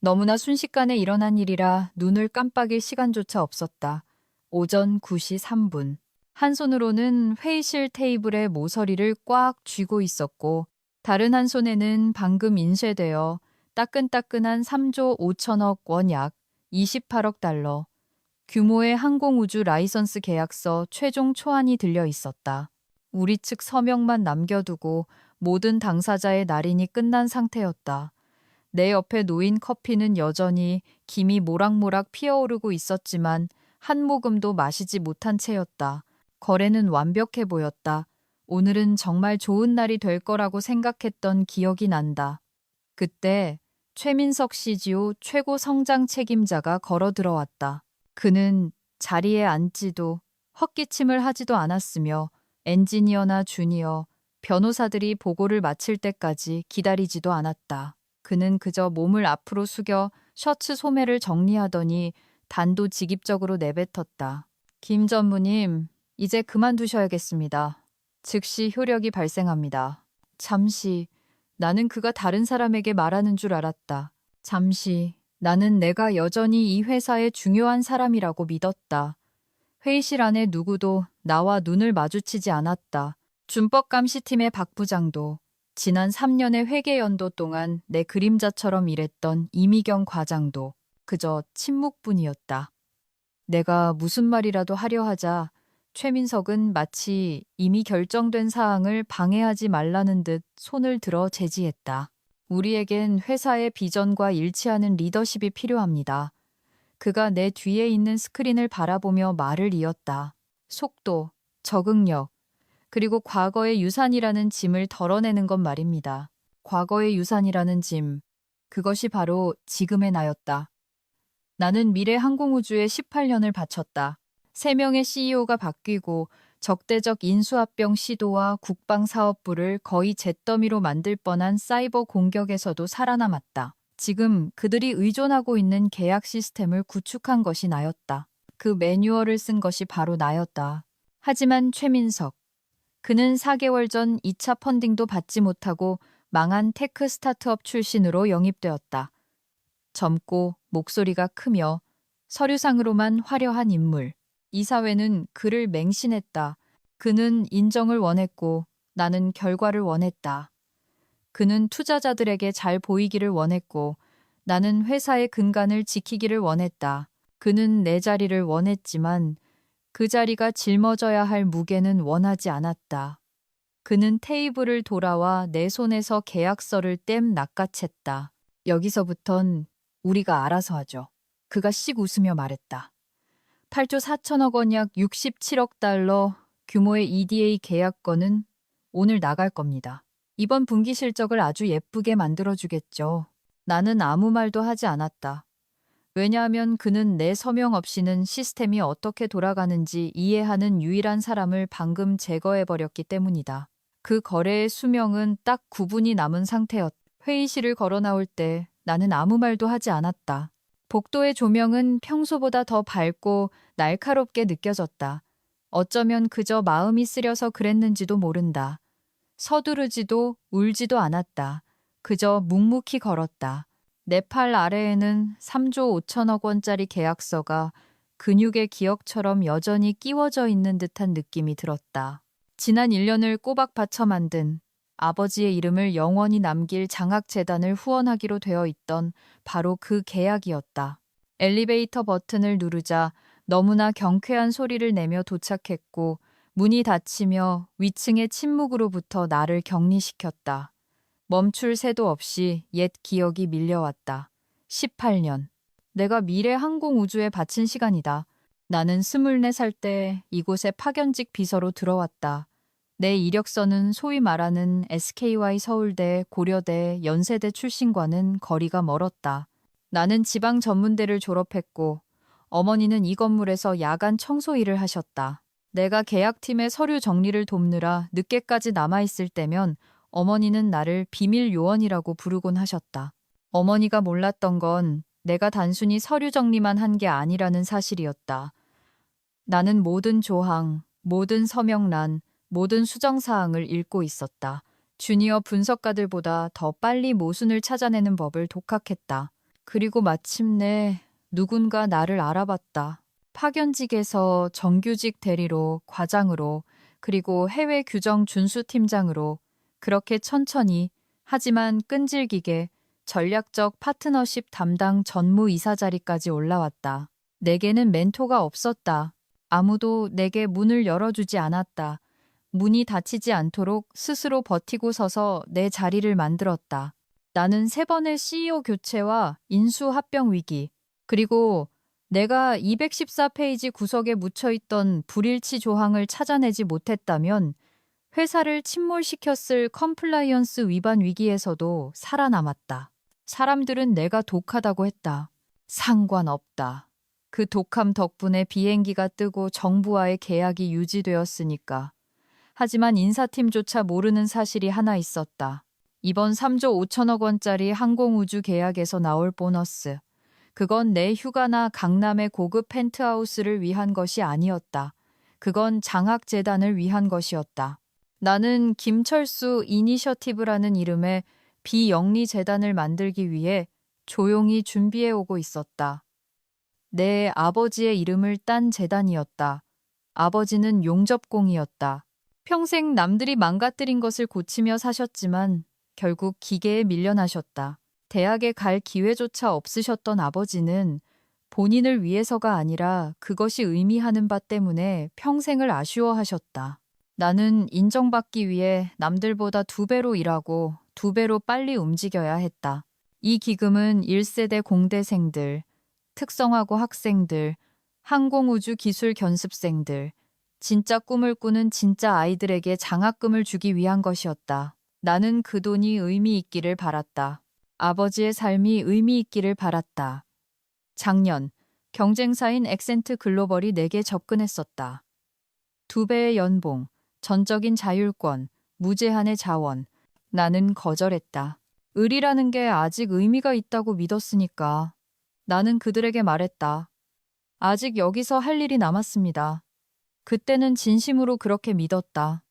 너무나 순식간에 일어난 일이라 눈을 깜빡일 시간조차 없었다. 오전 9시 3분. 한 손으로는 회의실 테이블에 모서리를 꽉 쥐고 있었고 다른 한 손에는 방금 인쇄되어 따끈따끈한 3조 5천억 원 약 28억 달러 규모의 항공우주 라이선스 계약서 최종 초안이 들려 있었다. 우리 측 서명만 남겨두고 모든 당사자의 날인이 끝난 상태였다. 내 옆에 놓인 커피는 여전히 김이 모락모락 피어오르고 있었지만 한 모금도 마시지 못한 채였다. 거래는 완벽해 보였다. 오늘은 정말 좋은 날이 될 거라고 생각했던 기억이 난다. 그때 최민석 CGO 최고 성장 책임자가 걸어 들어왔다. 그는 자리에 앉지도 헛기침을 하지도 않았으며 엔지니어나 주니어, 변호사들이 보고를 마칠 때까지 기다리지도 않았다. 그는 그저 몸을 앞으로 숙여 셔츠 소매를 정리하더니 단도직입적으로 내뱉었다. 김 전무님, 이제 그만두셔야겠습니다. 즉시 효력이 발생합니다. 잠시 나는 그가 다른 사람에게 말하는 줄 알았다. 잠시 나는 내가 여전히 이 회사의 중요한 사람이라고 믿었다. 회의실 안에 누구도 나와 눈을 마주치지 않았다. 준법감시팀의 박 부장도 지난 3년의 회계 연도 동안 내 그림자처럼 일했던 이미경 과장도 그저 침묵뿐이었다. 내가 무슨 말이라도 하려 하자 최민석은 마치 이미 결정된 사항을 방해하지 말라는 듯 손을 들어 제지했다. 우리에겐 회사의 비전과 일치하는 리더십이 필요합니다. 그가 내 뒤에 있는 스크린을 바라보며 말을 이었다. 속도, 적응력, 그리고 과거의 유산이라는 짐을 덜어내는 것 말입니다. 과거의 유산이라는 짐, 그것이 바로 지금의 나였다. 나는 미래 항공우주에 18년을 바쳤다. 3명의 CEO가 바뀌고 적대적 인수합병 시도와 국방사업부를 거의 잿더미로 만들 뻔한 사이버 공격에서도 살아남았다. 지금 그들이 의존하고 있는 계약 시스템을 구축한 것이 나였다. 그 매뉴얼을 쓴 것이 바로 나였다. 하지만 최민석, 그는 4개월 전 2차 펀딩도 받지 못하고 망한 테크 스타트업 출신으로 영입되었다. 젊고 목소리가 크며 서류상으로만 화려한 인물. 이사회는 그를 맹신했다. 그는 인정을 원했고 나는 결과를 원했다. 그는 투자자들에게 잘 보이기를 원했고 나는 회사의 근간을 지키기를 원했다. 그는 내 자리를 원했지만 그 자리가 짊어져야 할 무게는 원하지 않았다. 그는 테이블을 돌아와 내 손에서 계약서를 땜 낚아챘다. 여기서부턴 우리가 알아서 하죠. 그가 씩 웃으며 말했다. 8조 4천억 원 약 67억 달러 규모의 EDA 계약건은 오늘 나갈 겁니다. 이번 분기 실적을 아주 예쁘게 만들어주겠죠. 나는 아무 말도 하지 않았다. 왜냐하면 그는 내 서명 없이는 시스템이 어떻게 돌아가는지 이해하는 유일한 사람을 방금 제거해버렸기 때문이다. 그 거래의 수명은 딱 9분이 남은 상태였다. 회의실을 걸어 나올 때 나는 아무 말도 하지 않았다. 복도의 조명은 평소보다 더 밝고 날카롭게 느껴졌다. 어쩌면 그저 마음이 쓰려서 그랬는지도 모른다. 서두르지도 울지도 않았다. 그저 묵묵히 걸었다. 내 팔 아래에는 3조 5천억 원짜리 계약서가 근육의 기억처럼 여전히 끼워져 있는 듯한 느낌이 들었다. 지난 1년을 꼬박 바쳐 만든 아버지의 이름을 영원히 남길 장학재단을 후원하기로 되어 있던 바로 그 계약이었다. 엘리베이터 버튼을 누르자 너무나 경쾌한 소리를 내며 도착했고 문이 닫히며 위층의 침묵으로부터 나를 격리시켰다. 멈출 새도 없이 옛 기억이 밀려왔다. 18년. 내가 미래 항공우주에 바친 시간이다. 나는 24살 때 이곳에 파견직 비서로 들어왔다. 내 이력서는 소위 말하는 SKY 서울대, 고려대, 연세대 출신과는 거리가 멀었다. 나는 지방 전문대를 졸업했고 어머니는 이 건물에서 야간 청소 일을 하셨다. 내가 계약팀의 서류 정리를 돕느라 늦게까지 남아있을 때면 어머니는 나를 비밀 요원이라고 부르곤 하셨다. 어머니가 몰랐던 건 내가 단순히 서류 정리만 한 게 아니라는 사실이었다. 나는 모든 조항, 모든 서명란, 모든 수정사항을 읽고 있었다. 주니어 분석가들보다 더 빨리 모순을 찾아내는 법을 독학했다. 그리고 마침내 누군가 나를 알아봤다. 파견직에서 정규직 대리로, 과장으로, 그리고 해외 규정 준수팀장으로 그렇게 천천히 하지만 끈질기게 전략적 파트너십 담당 전무이사 자리까지 올라왔다. 내게는 멘토가 없었다. 아무도 내게 문을 열어주지 않았다. 문이 닫히지 않도록 스스로 버티고 서서 내 자리를 만들었다. 나는 3번의 CEO 교체와 인수합병 위기, 그리고 내가 214페이지 구석에 묻혀있던 불일치 조항을 찾아내지 못했다면 회사를 침몰시켰을 컴플라이언스 위반 위기에서도 살아남았다. 사람들은 내가 독하다고 했다. 상관없다. 그 독함 덕분에 비행기가 뜨고 정부와의 계약이 유지되었으니까. 하지만 인사팀조차 모르는 사실이 하나 있었다. 이번 3조 5천억 원짜리 항공우주 계약에서 나올 보너스. 그건 내 휴가나 강남의 고급 펜트하우스를 위한 것이 아니었다. 그건 장학재단을 위한 것이었다. 나는 김철수 이니셔티브라는 이름의 비영리 재단을 만들기 위해 조용히 준비해오고 있었다. 내 아버지의 이름을 딴 재단이었다. 아버지는 용접공이었다. 평생 남들이 망가뜨린 것을 고치며 사셨지만 결국 기계에 밀려나셨다. 대학에 갈 기회조차 없으셨던 아버지는 본인을 위해서가 아니라 그것이 의미하는 바 때문에 평생을 아쉬워하셨다. 나는 인정받기 위해 남들보다 2배로 일하고 2배로 빨리 움직여야 했다. 이 기금은 1세대 공대생들, 특성화고 학생들, 항공우주 기술 견습생들, 진짜 꿈을 꾸는 진짜 아이들에게 장학금을 주기 위한 것이었다. 나는 그 돈이 의미 있기를 바랐다. 아버지의 삶이 의미 있기를 바랐다. 작년, 경쟁사인 엑센트 글로벌이 내게 접근했었다. 2배의 연봉, 전적인 자율권, 무제한의 자원. 나는 거절했다. 을이라는 게 아직 의미가 있다고 믿었으니까. 나는 그들에게 말했다. 아직 여기서 할 일이 남았습니다. 그때는 진심으로 그렇게 믿었다.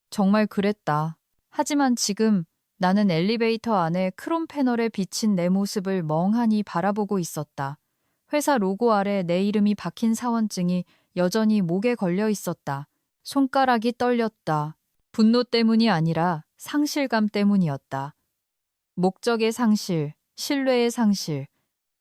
정말 그랬다. 하지만 지금 나는 엘리베이터 안에 크롬 패널에 비친 내 모습을 멍하니 바라보고 있었다. 회사 로고 아래 내 이름이 박힌 사원증이 여전히 목에 걸려 있었다. 손가락이 떨렸다. 분노 때문이 아니라 상실감 때문이었다. 목적의 상실, 신뢰의 상실,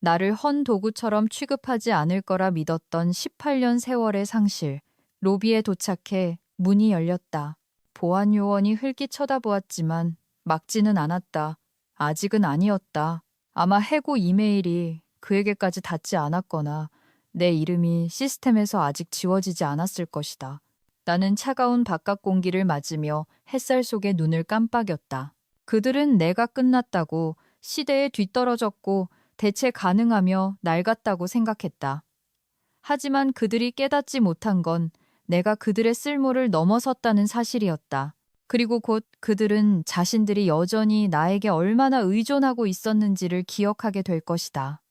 나를 헌 도구처럼 취급하지 않을 거라 믿었던 18년 세월의 상실. 로비에 도착해 문이 열렸다. 보안 요원이 흘낏 쳐다보았지만 막지는 않았다. 아직은 아니었다. 아마 해고 이메일이 그에게까지 닿지 않았거나 내 이름이 시스템에서 아직 지워지지 않았을 것이다. 나는 차가운 바깥 공기를 맞으며 햇살 속에 눈을 깜빡였다. 그들은 내가 끝났다고, 시대에 뒤떨어졌고 대체 가능하며 낡았다고 생각했다. 하지만 그들이 깨닫지 못한 건 내가 그들의 쓸모를 넘어섰다는 사실이었다. 그리고 곧 그들은 자신들이 여전히 나에게 얼마나 의존하고 있었는지를 기억하게 될 것이다.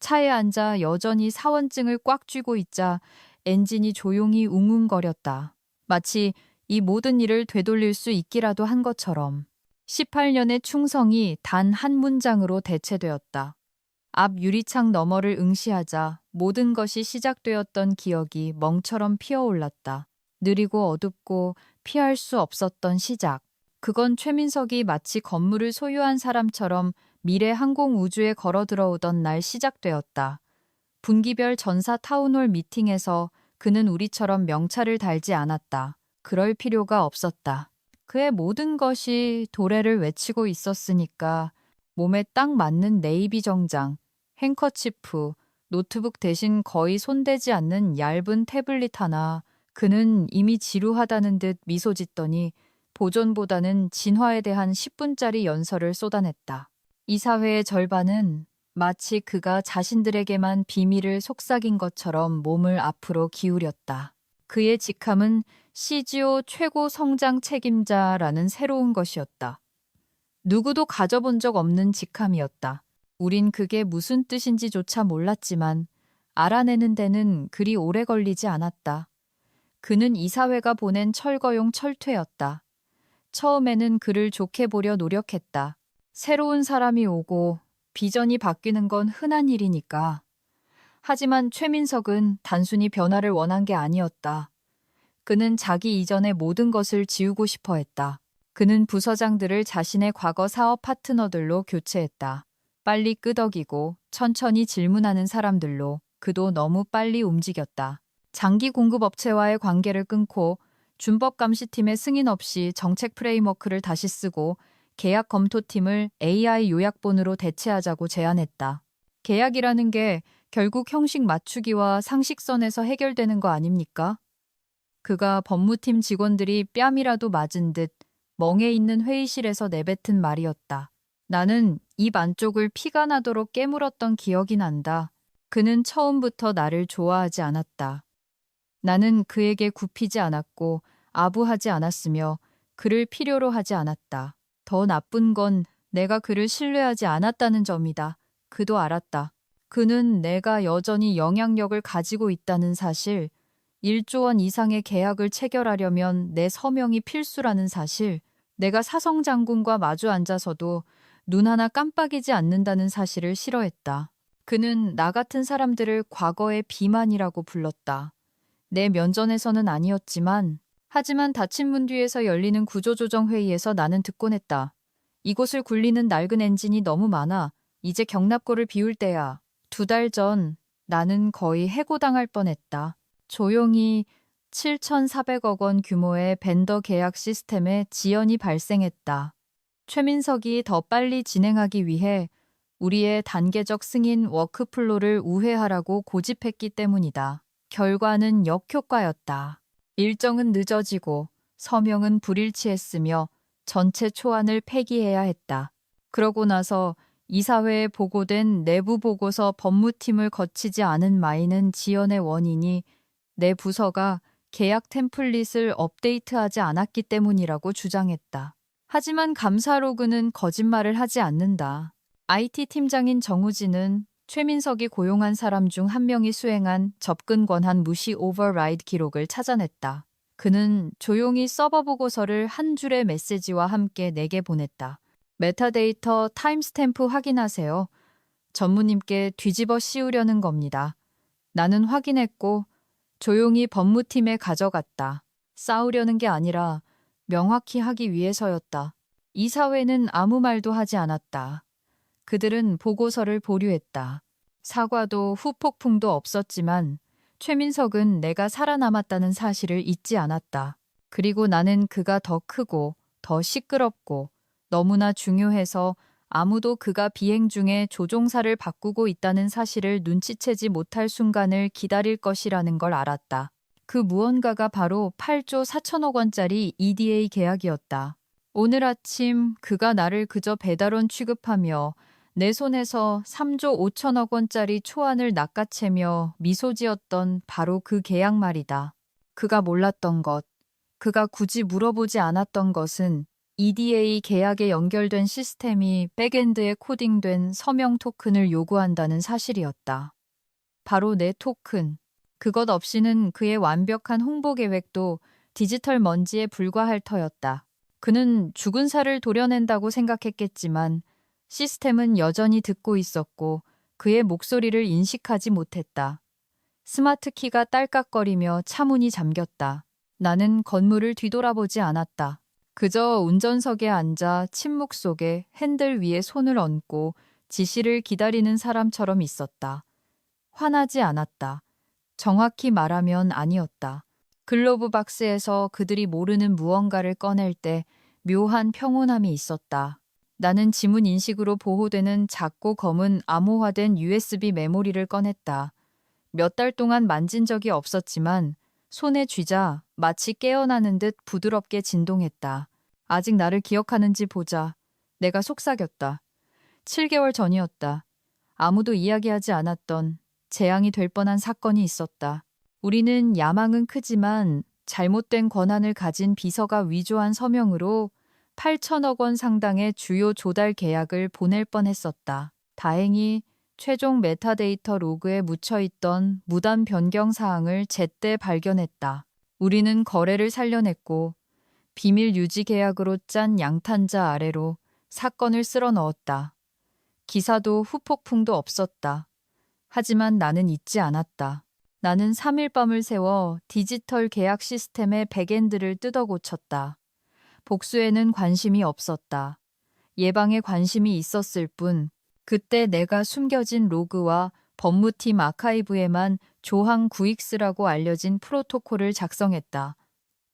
차에 앉아 여전히 사원증을 꽉 쥐고 있자 엔진이 조용히 웅웅거렸다. 마치 이 모든 일을 되돌릴 수 있기라도 한 것처럼. 18년의 충성이 단 한 문장으로 대체되었다. 앞 유리창 너머를 응시하자 모든 것이 시작되었던 기억이 멍처럼 피어올랐다. 느리고 어둡고 피할 수 없었던 시작. 그건 최민석이 마치 건물을 소유한 사람처럼 미래 항공 우주에 걸어 들어오던 날 시작되었다. 분기별 전사 타운홀 미팅에서 그는 우리처럼 명찰을 달지 않았다. 그럴 필요가 없었다. 그의 모든 것이 도래를 외치고 있었으니까 몸에 딱 맞는 네이비 정장, 행커치프, 노트북 대신 거의 손대지 않는 얇은 태블릿 하나. 그는 이미 지루하다는 듯 미소 짓더니 보존보다는 진화에 대한 10분짜리 연설을 쏟아냈다. 이 사회의 절반은 마치 그가 자신들에게만 비밀을 속삭인 것처럼 몸을 앞으로 기울였다. 그의 직함은 CGO 최고 성장 책임자라는 새로운 것이었다. 누구도 가져본 적 없는 직함이었다. 우린 그게 무슨 뜻인지조차 몰랐지만 알아내는 데는 그리 오래 걸리지 않았다. 그는 이사회가 보낸 철거용 철퇴였다. 처음에는 그를 좋게 보려 노력했다. 새로운 사람이 오고 비전이 바뀌는 건 흔한 일이니까. 하지만 최민석은 단순히 변화를 원한 게 아니었다. 그는 자기 이전의 모든 것을 지우고 싶어 했다. 그는 부서장들을 자신의 과거 사업 파트너들로 교체했다. 빨리 끄덕이고 천천히 질문하는 사람들로. 그도 너무 빨리 움직였다. 장기 공급업체와의 관계를 끊고 준법감시팀의 승인 없이 정책 프레임워크를 다시 쓰고 계약 검토팀을 AI 요약본으로 대체하자고 제안했다. 계약이라는 게 결국 형식 맞추기와 상식선에서 해결되는 거 아닙니까? 그가 법무팀 직원들이 뺨이라도 맞은 듯 멍해 있는 회의실에서 내뱉은 말이었다. 나는 입 안쪽을 피가 나도록 깨물었던 기억이 난다. 그는 처음부터 나를 좋아하지 않았다. 나는 그에게 굽히지 않았고 아부하지 않았으며 그를 필요로 하지 않았다. 더 나쁜 건 내가 그를 신뢰하지 않았다는 점이다. 그도 알았다. 그는 내가 여전히 영향력을 가지고 있다는 사실, 1조 원 이상의 계약을 체결하려면 내 서명이 필수라는 사실, 내가 사성 장군과 마주 앉아서도 눈 하나 깜빡이지 않는다는 사실을 싫어했다. 그는 나 같은 사람들을 과거의 비만이라고 불렀다. 내 면전에서는 아니었지만, 하지만 닫힌 문 뒤에서 열리는 구조조정 회의에서 나는 듣곤 했다. 이곳을 굴리는 낡은 엔진이 너무 많아. 이제 경납고를 비울 때야. 2달 전 나는 거의 해고당할 뻔했다. 조용히 7,400억 원 규모의 벤더 계약 시스템에 지연이 발생했다. 최민석이 더 빨리 진행하기 위해 우리의 단계적 승인 워크플로를 우회하라고 고집했기 때문이다. 결과는 역효과였다. 일정은 늦어지고 서명은 불일치했으며 전체 초안을 폐기해야 했다. 그러고 나서 이사회에 보고된 내부 보고서 법무팀을 거치지 않은 마이는 지연의 원인이 내 부서가 계약 템플릿을 업데이트하지 않았기 때문이라고 주장했다. 하지만 감사 로그는 거짓말을 하지 않는다. IT 팀장인 정우진은 최민석이 고용한 사람 중 한 명이 수행한 접근 권한 무시 오버라이드 기록을 찾아냈다. 그는 조용히 서버 보고서를 한 줄의 메시지와 함께 내게 보냈다. 메타데이터 타임스탬프 확인하세요. 전무님께 뒤집어 씌우려는 겁니다. 나는 확인했고 조용히 법무팀에 가져갔다. 싸우려는 게 아니라 명확히 하기 위해서였다. 이사회는 아무 말도 하지 않았다. 그들은 보고서를 보류했다. 사과도 후폭풍도 없었지만 최민석은 내가 살아남았다는 사실을 잊지 않았다. 그리고 나는 그가 더 크고 더 시끄럽고 너무나 중요해서 아무도 그가 비행 중에 조종사를 바꾸고 있다는 사실을 눈치채지 못할 순간을 기다릴 것이라는 걸 알았다. 그 무언가가 바로 8조 4천억 원짜리 EDA 계약이었다. 오늘 아침 그가 나를 그저 배달원 취급하며 내 손에서 3조 5천억 원짜리 초안을 낚아채며 미소 지었던 바로 그 계약 말이다. 그가 몰랐던 것, 그가 굳이 물어보지 않았던 것은 EDA 계약에 연결된 시스템이 백엔드에 코딩된 서명 토큰을 요구한다는 사실이었다. 바로 내 토큰. 그것 없이는 그의 완벽한 홍보 계획도 디지털 먼지에 불과할 터였다. 그는 죽은 살을 도려낸다고 생각했겠지만 시스템은 여전히 듣고 있었고 그의 목소리를 인식하지 못했다. 스마트 키가 딸깍거리며 차문이 잠겼다. 나는 건물을 뒤돌아보지 않았다. 그저 운전석에 앉아 침묵 속에 핸들 위에 손을 얹고 지시를 기다리는 사람처럼 있었다. 화나지 않았다. 정확히 말하면 아니었다. 글로브 박스에서 그들이 모르는 무언가를 꺼낼 때 묘한 평온함이 있었다. 나는 지문 인식으로 보호되는 작고 검은 암호화된 USB 메모리를 꺼냈다. 몇 달 동안 만진 적이 없었지만 손에 쥐자 마치 깨어나는 듯 부드럽게 진동했다. 아직 나를 기억하는지 보자. 내가 속삭였다. 7개월 전이었다. 아무도 이야기하지 않았던 재앙이 될 뻔한 사건이 있었다. 우리는 야망은 크지만 잘못된 권한을 가진 비서가 위조한 서명으로 8천억 원 상당의 주요 조달 계약을 보낼 뻔했었다. 다행히 최종 메타데이터 로그에 묻혀있던 무단 변경 사항을 제때 발견했다. 우리는 거래를 살려냈고 비밀 유지 계약으로 짠 양탄자 아래로 사건을 쓸어 넣었다. 기사도 후폭풍도 없었다. 하지만 나는 잊지 않았다. 나는 3일 밤을 새워 디지털 계약 시스템의 백엔드를 뜯어 고쳤다. 복수에는 관심이 없었다. 예방에 관심이 있었을 뿐 그때 내가 숨겨진 로그와 법무팀 아카이브에만 조항 9X라고 알려진 프로토콜을 작성했다.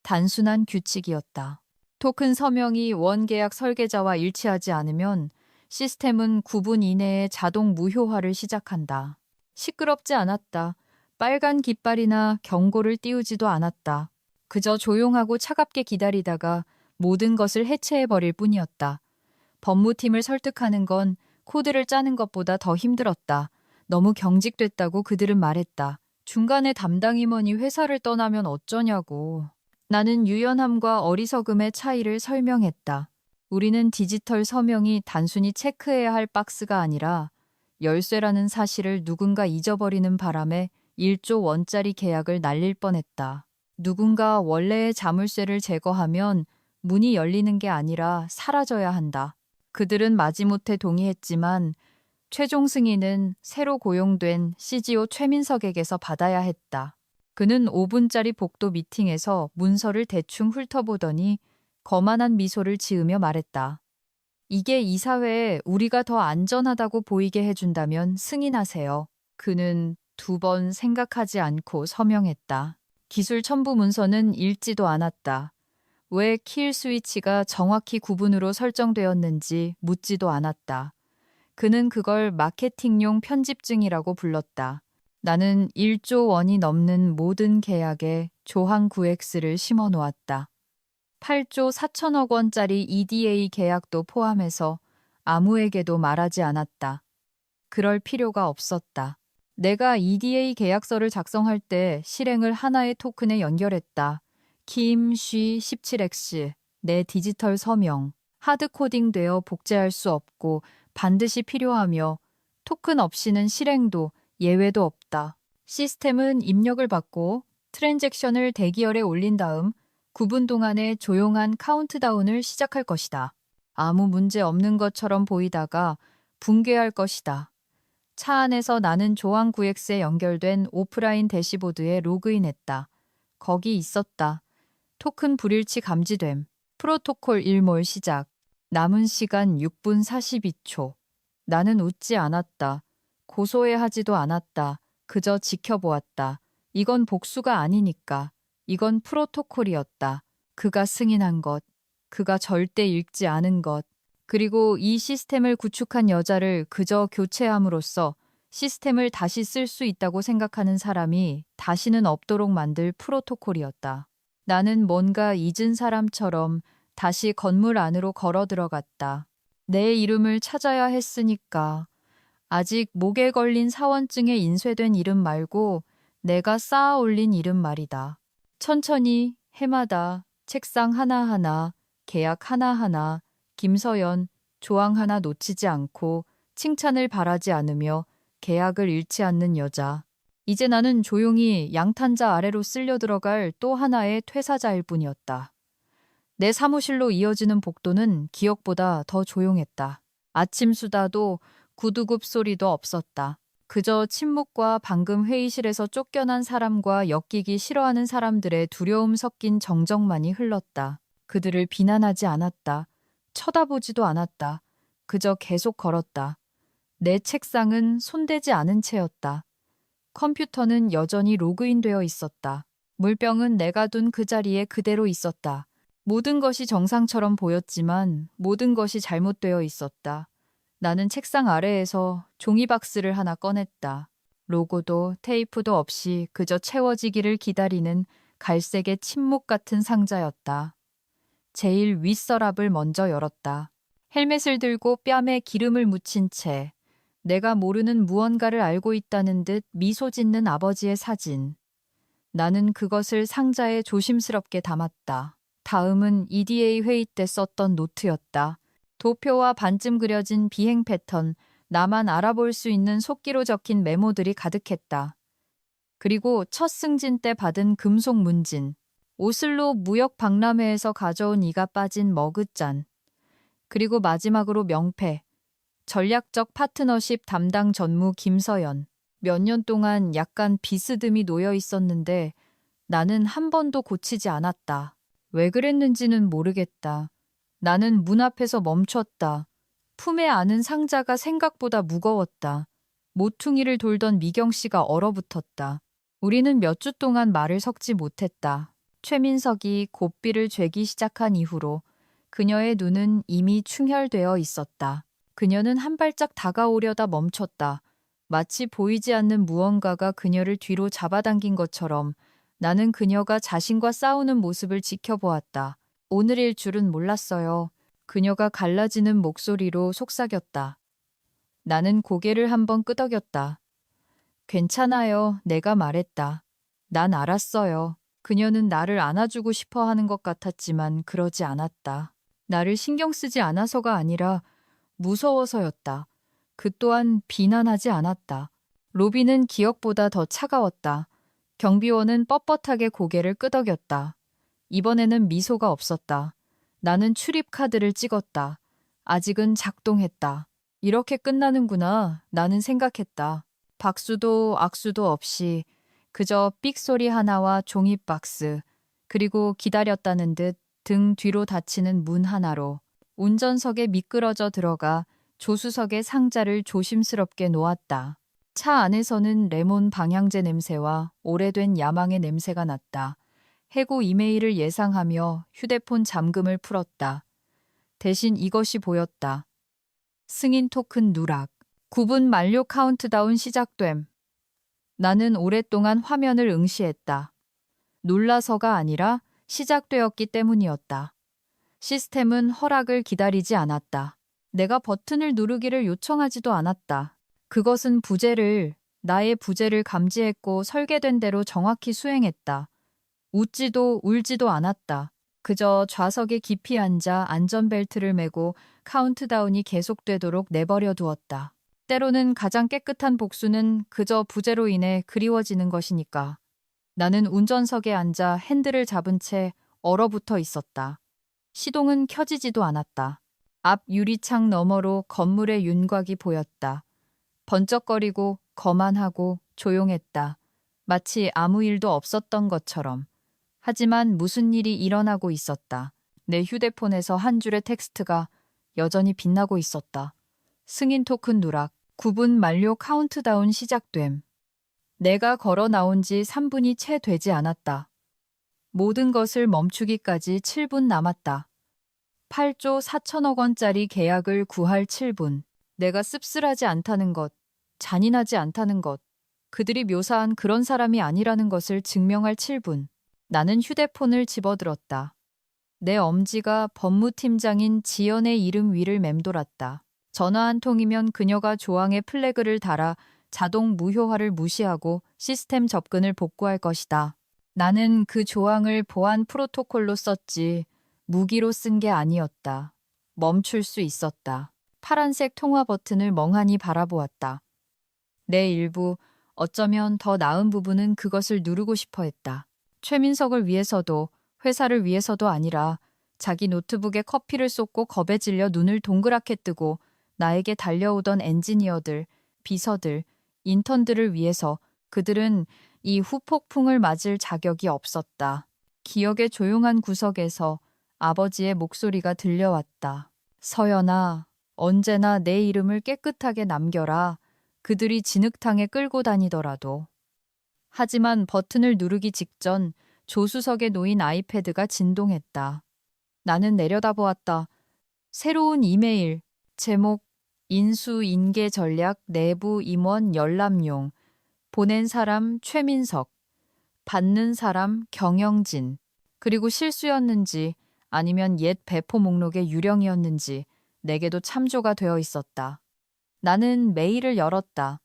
단순한 규칙이었다. 토큰 서명이 원계약 설계자와 일치하지 않으면 시스템은 9분 이내에 자동 무효화를 시작한다. 시끄럽지 않았다. 빨간 깃발이나 경고를 띄우지도 않았다. 그저 조용하고 차갑게 기다리다가 모든 것을 해체해버릴 뿐이었다. 법무팀을 설득하는 건 코드를 짜는 것보다 더 힘들었다. 너무 경직됐다고 그들은 말했다. 중간에 담당 임원이 회사를 떠나면 어쩌냐고. 나는 유연함과 어리석음의 차이를 설명했다. 우리는 디지털 서명이 단순히 체크해야 할 박스가 아니라 열쇠라는 사실을 누군가 잊어버리는 바람에 1조 원짜리 계약을 날릴 뻔했다. 누군가 원래의 자물쇠를 제거하면 문이 열리는 게 아니라 사라져야 한다. 그들은 마지못해 동의했지만 최종 승인은 새로 고용된 CGO 최민석에게서 받아야 했다. 그는 5분짜리 복도 미팅에서 문서를 대충 훑어보더니 거만한 미소를 지으며 말했다. 이게 이 사회에 우리가 더 안전하다고 보이게 해준다면 승인하세요. 그는 2번 생각하지 않고 서명했다. 기술 첨부 문서는 읽지도 않았다. 왜 킬 스위치가 정확히 9분으로 설정되었는지 묻지도 않았다. 그는 그걸 마케팅용 편집증이라고 불렀다. 나는 1조 원이 넘는 모든 계약에 조항 9X를 심어 놓았다. 8조 4천억 원짜리 EDA 계약도 포함해서 아무에게도 말하지 않았다. 그럴 필요가 없었다. 내가 EDA 계약서를 작성할 때 실행을 하나의 토큰에 연결했다. 김쉬 17X, 내 디지털 서명, 하드코딩되어 복제할 수 없고 반드시 필요하며 토큰 없이는 실행도 예외도 없다. 시스템은 입력을 받고 트랜잭션을 대기열에 올린 다음 9분 동안의 조용한 카운트다운을 시작할 것이다. 아무 문제 없는 것처럼 보이다가 붕괴할 것이다. 차 안에서 나는 조항 9X에 연결된 오프라인 대시보드에 로그인했다. 거기 있었다. 토큰 불일치 감지됨. 프로토콜 일몰 시작. 남은 시간 6분 42초. 나는 웃지 않았다. 고소해하지도 않았다. 그저 지켜보았다. 이건 복수가 아니니까. 이건 프로토콜이었다. 그가 승인한 것. 그가 절대 읽지 않은 것. 그리고 이 시스템을 구축한 여자를 그저 교체함으로써 시스템을 다시 쓸 수 있다고 생각하는 사람이 다시는 없도록 만들 프로토콜이었다. 나는 뭔가 잊은 사람처럼 다시 건물 안으로 걸어 들어갔다. 내 이름을 찾아야 했으니까. 아직 목에 걸린 사원증에 인쇄된 이름 말고 내가 쌓아 올린 이름 말이다. 천천히 해마다 책상 하나하나, 계약 하나하나, 김서연, 조항 하나 놓치지 않고 칭찬을 바라지 않으며 계약을 잃지 않는 여자. 이제 나는 조용히 양탄자 아래로 쓸려 들어갈 또 하나의 퇴사자일 뿐이었다. 내 사무실로 이어지는 복도는 기억보다 더 조용했다. 아침 수다도 구두굽 소리도 없었다. 그저 침묵과 방금 회의실에서 쫓겨난 사람과 엮이기 싫어하는 사람들의 두려움 섞인 정적만이 흘렀다. 그들을 비난하지 않았다. 쳐다보지도 않았다. 그저 계속 걸었다. 내 책상은 손대지 않은 채였다. 컴퓨터는 여전히 로그인되어 있었다. 물병은 내가 둔 그 자리에 그대로 있었다. 모든 것이 정상처럼 보였지만 모든 것이 잘못되어 있었다. 나는 책상 아래에서 종이박스를 하나 꺼냈다. 로고도 테이프도 없이 그저 채워지기를 기다리는 갈색의 침묵 같은 상자였다. 제일 윗서랍을 먼저 열었다. 헬멧을 들고 뺨에 기름을 묻힌 채 내가 모르는 무언가를 알고 있다는 듯 미소 짓는 아버지의 사진. 나는 그것을 상자에 조심스럽게 담았다. 다음은 EDA 회의 때 썼던 노트였다. 도표와 반쯤 그려진 비행 패턴, 나만 알아볼 수 있는 속기로 적힌 메모들이 가득했다. 그리고 첫 승진 때 받은 금속 문진, 오슬로 무역 박람회에서 가져온 이가 빠진 머그잔, 그리고 마지막으로 명패, 전략적 파트너십 담당 전무 김서연. 몇 년 동안 약간 비스듬히 놓여 있었는데 나는 한 번도 고치지 않았다. 왜 그랬는지는 모르겠다. 나는 문 앞에서 멈췄다. 품에 안은 상자가 생각보다 무거웠다. 모퉁이를 돌던 미경 씨가 얼어붙었다. 우리는 몇 주 동안 말을 섞지 못했다. 최민석이 고삐를 죄기 시작한 이후로 그녀의 눈은 이미 충혈되어 있었다. 그녀는 한 발짝 다가오려다 멈췄다. 마치 보이지 않는 무언가가 그녀를 뒤로 잡아당긴 것처럼 나는 그녀가 자신과 싸우는 모습을 지켜보았다. 오늘일 줄은 몰랐어요. 그녀가 갈라지는 목소리로 속삭였다. 나는 고개를 한번 끄덕였다. 괜찮아요. 내가 말했다. 난 알았어요. 그녀는 나를 안아주고 싶어 하는 것 같았지만 그러지 않았다. 나를 신경 쓰지 않아서가 아니라 무서워서였다. 그 또한 비난하지 않았다. 로비는 기억보다 더 차가웠다. 경비원은 뻣뻣하게 고개를 끄덕였다. 이번에는 미소가 없었다. 나는 출입카드를 찍었다. 아직은 작동했다. 이렇게 끝나는구나. 나는 생각했다. 박수도 악수도 없이 그저 삑소리 하나와 종이 박스, 그리고 기다렸다는 듯 등 뒤로 닫히는 문 하나로 운전석에 미끄러져 들어가 조수석의 상자를 조심스럽게 놓았다. 차 안에서는 레몬 방향제 냄새와 오래된 야망의 냄새가 났다. 해고 이메일을 예상하며 휴대폰 잠금을 풀었다. 대신 이것이 보였다. 승인 토큰 누락. 9분 만료 카운트다운 시작됨. 나는 오랫동안 화면을 응시했다. 놀라서가 아니라 시작되었기 때문이었다. 시스템은 허락을 기다리지 않았다. 내가 버튼을 누르기를 요청하지도 않았다. 그것은 나의 부재를 감지했고 설계된 대로 정확히 수행했다. 웃지도 울지도 않았다. 그저 좌석에 깊이 앉아 안전벨트를 매고 카운트다운이 계속되도록 내버려 두었다. 때로는 가장 깨끗한 복수는 그저 부재로 인해 그리워지는 것이니까. 나는 운전석에 앉아 핸들을 잡은 채 얼어붙어 있었다. 시동은 켜지지도 않았다. 앞 유리창 너머로 건물의 윤곽이 보였다. 번쩍거리고 거만하고 조용했다. 마치 아무 일도 없었던 것처럼. 하지만 무슨 일이 일어나고 있었다. 내 휴대폰에서 한 줄의 텍스트가 여전히 빛나고 있었다. 승인 토큰 누락. 9분 만료 카운트다운 시작됨. 내가 걸어 나온 지 3분이 채 되지 않았다. 모든 것을 멈추기까지 7분 남았다. 8조 4천억 원짜리 계약을 구할 7분. 내가 씁쓸하지 않다는 것, 잔인하지 않다는 것, 그들이 묘사한 그런 사람이 아니라는 것을 증명할 7분. 나는 휴대폰을 집어들었다. 내 엄지가 법무팀장인 지연의 이름 위를 맴돌았다. 전화 한 통이면 그녀가 조항에 플래그를 달아 자동 무효화를 무시하고 시스템 접근을 복구할 것이다. 나는 그 조항을 보안 프로토콜로 썼지 무기로 쓴 게 아니었다. 멈출 수 있었다. 파란색 통화 버튼을 멍하니 바라보았다. 내 일부, 어쩌면 더 나은 부분은 그것을 누르고 싶어 했다. 최민석을 위해서도 회사를 위해서도 아니라 자기 노트북에 커피를 쏟고 겁에 질려 눈을 동그랗게 뜨고 나에게 달려오던 엔지니어들, 비서들, 인턴들을 위해서 그들은 이 후폭풍을 맞을 자격이 없었다. 기억의 조용한 구석에서 아버지의 목소리가 들려왔다. 서연아, 언제나 내 이름을 깨끗하게 남겨라. 그들이 진흙탕에 끌고 다니더라도. 하지만 버튼을 누르기 직전 조수석에 놓인 아이패드가 진동했다. 나는 내려다보았다. 새로운 이메일, 제목, 인수인계 전략 내부 임원 열람용, 보낸 사람 최민석, 받는 사람 경영진, 그리고 실수였는지 아니면 옛 배포 목록의 유령이었는지 내게도 참조가 되어 있었다. 나는 메일을 열었다.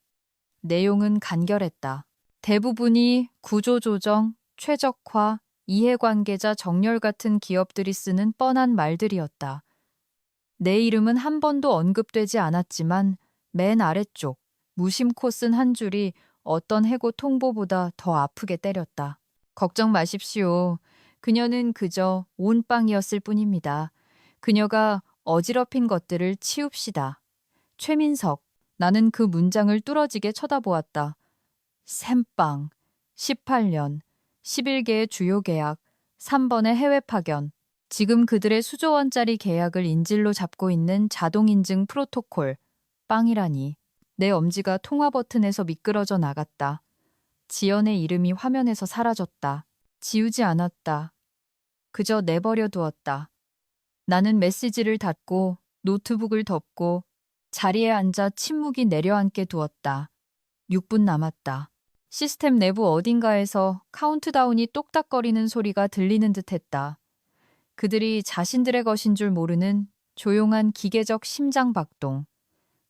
내용은 간결했다. 대부분이 구조조정, 최적화, 이해관계자 정렬 같은 기업들이 쓰는 뻔한 말들이었다. 내 이름은 한 번도 언급되지 않았지만 맨 아래쪽 무심코 쓴 한 줄이 어떤 해고 통보보다 더 아프게 때렸다. 걱정 마십시오. 그녀는 그저 온빵이었을 뿐입니다. 그녀가 어지럽힌 것들을 치웁시다. 최민석. 나는 그 문장을 뚫어지게 쳐다보았다. 샘빵. 18년. 11개의 주요 계약. 3번의 해외 파견. 지금 그들의 수조원짜리 계약을 인질로 잡고 있는 자동인증 프로토콜. 빵이라니. 내 엄지가 통화 버튼에서 미끄러져 나갔다. 지연의 이름이 화면에서 사라졌다. 지우지 않았다. 그저 내버려 두었다. 나는 메시지를 닫고 노트북을 덮고 자리에 앉아 침묵이 내려앉게 두었다. 6분 남았다. 시스템 내부 어딘가에서 카운트다운이 똑딱거리는 소리가 들리는 듯했다. 그들이 자신들의 것인 줄 모르는 조용한 기계적 심장 박동.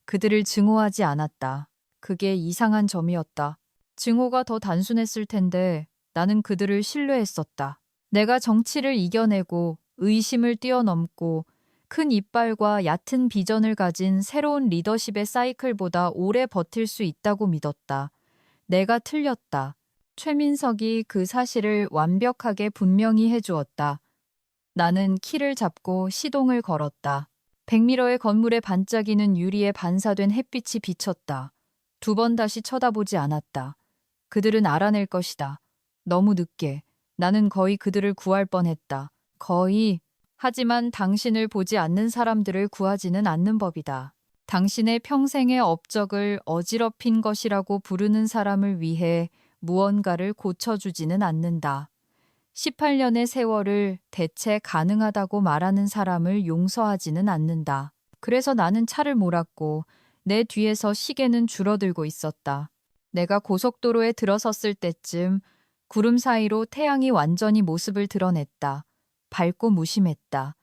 그들을 증오하지 않았다. 그게 이상한 점이었다. 증오가 더 단순했을 텐데 나는 그들을 신뢰했었다. 내가 정치를 이겨내고 의심을 뛰어넘고 큰 이빨과 얕은 비전을 가진 새로운 리더십의 사이클보다 오래 버틸 수 있다고 믿었다. 내가 틀렸다. 최민석이 그 사실을 완벽하게 분명히 해주었다. 나는 키를 잡고 시동을 걸었다. 100m의 건물에 반짝이는 유리에 반사된 햇빛이 비쳤다. 2번 다시 쳐다보지 않았다. 그들은 알아낼 것이다. 너무 늦게. 나는 거의 그들을 구할 뻔했다. 거의. 하지만 당신을 보지 않는 사람들을 구하지는 않는 법이다. 당신의 평생의 업적을 어지럽힌 것이라고 부르는 사람을 위해 무언가를 고쳐주지는 않는다. 18년의 세월을 대체 가능하다고 말하는 사람을 용서하지는 않는다. 그래서 나는 차를 몰았고 내 뒤에서 시계는 줄어들고 있었다. 내가 고속도로에 들어섰을 때쯤 구름 사이로 태양이 완전히 모습을 드러냈다. 밝고 무심했다.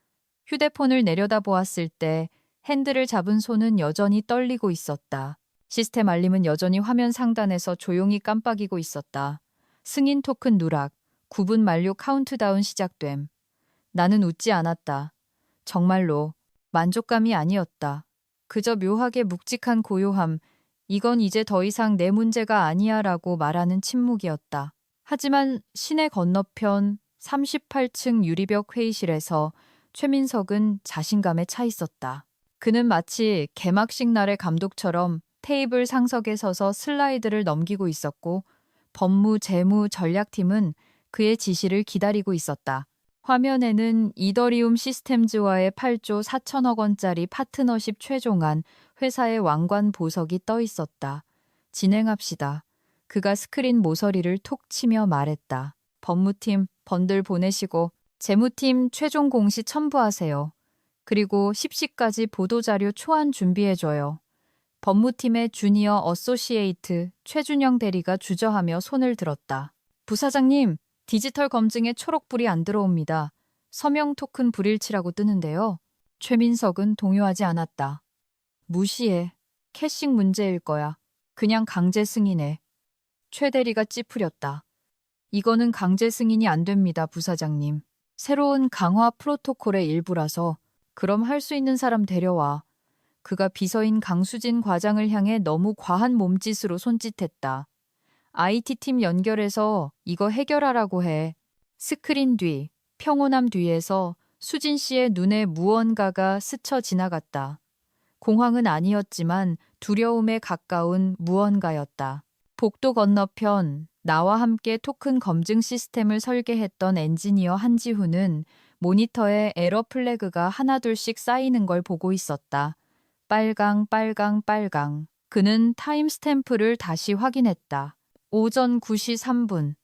휴대폰을 내려다보았을 때 핸들을 잡은 손은 여전히 떨리고 있었다. 시스템 알림은 여전히 화면 상단에서 조용히 깜빡이고 있었다. 승인 토큰 누락. 9분 만료 카운트다운 시작됨. 나는 웃지 않았다. 정말로 만족감이 아니었다. 그저 묘하게 묵직한 고요함. 이건 이제 더 이상 내 문제가 아니야 라고 말하는 침묵이었다. 하지만 시내 건너편 38층 유리벽 회의실에서 최민석은 자신감에 차 있었다. 그는 마치 개막식 날의 감독처럼 테이블 상석에 서서 슬라이드를 넘기고 있었고 법무, 재무, 전략팀은 그의 지시를 기다리고 있었다. 화면에는 이더리움 시스템즈와의 8조 4천억 원짜리 파트너십 최종안 회사의 왕관 보석이 떠 있었다. 진행합시다. 그가 스크린 모서리를 톡 치며 말했다. 법무팀 번들 보내시고 재무팀 최종 공시 첨부하세요. 그리고 10시까지 보도자료 초안 준비해줘요. 법무팀의 주니어 어소시에이트 최준영 대리가 주저하며 손을 들었다. 부사장님, 디지털 검증에 초록불이 안 들어옵니다. 서명 토큰 불일치라고 뜨는데요. 최민석은 동요하지 않았다. 무시해. 캐싱 문제일 거야. 그냥 강제 승인해. 최 대리가 찌푸렸다. 이거는 강제 승인이 안 됩니다, 부사장님. 새로운 강화 프로토콜의 일부라서 그럼 할 수 있는 사람 데려와. 그가 비서인 강수진 과장을 향해 너무 과한 몸짓으로 손짓했다. IT팀 연결해서 이거 해결하라고 해. 스크린 뒤, 평온함 뒤에서 수진 씨의 눈에 무언가가 스쳐 지나갔다. 공황은 아니었지만 두려움에 가까운 무언가였다. 복도 건너편 나와 함께 토큰 검증 시스템을 설계했던 엔지니어 한지훈은 모니터에 에러 플래그가 하나둘씩 쌓이는 걸 보고 있었다. 빨강, 빨강, 빨강. 그는 타임스탬프를 다시 확인했다. 오전 9시 3분.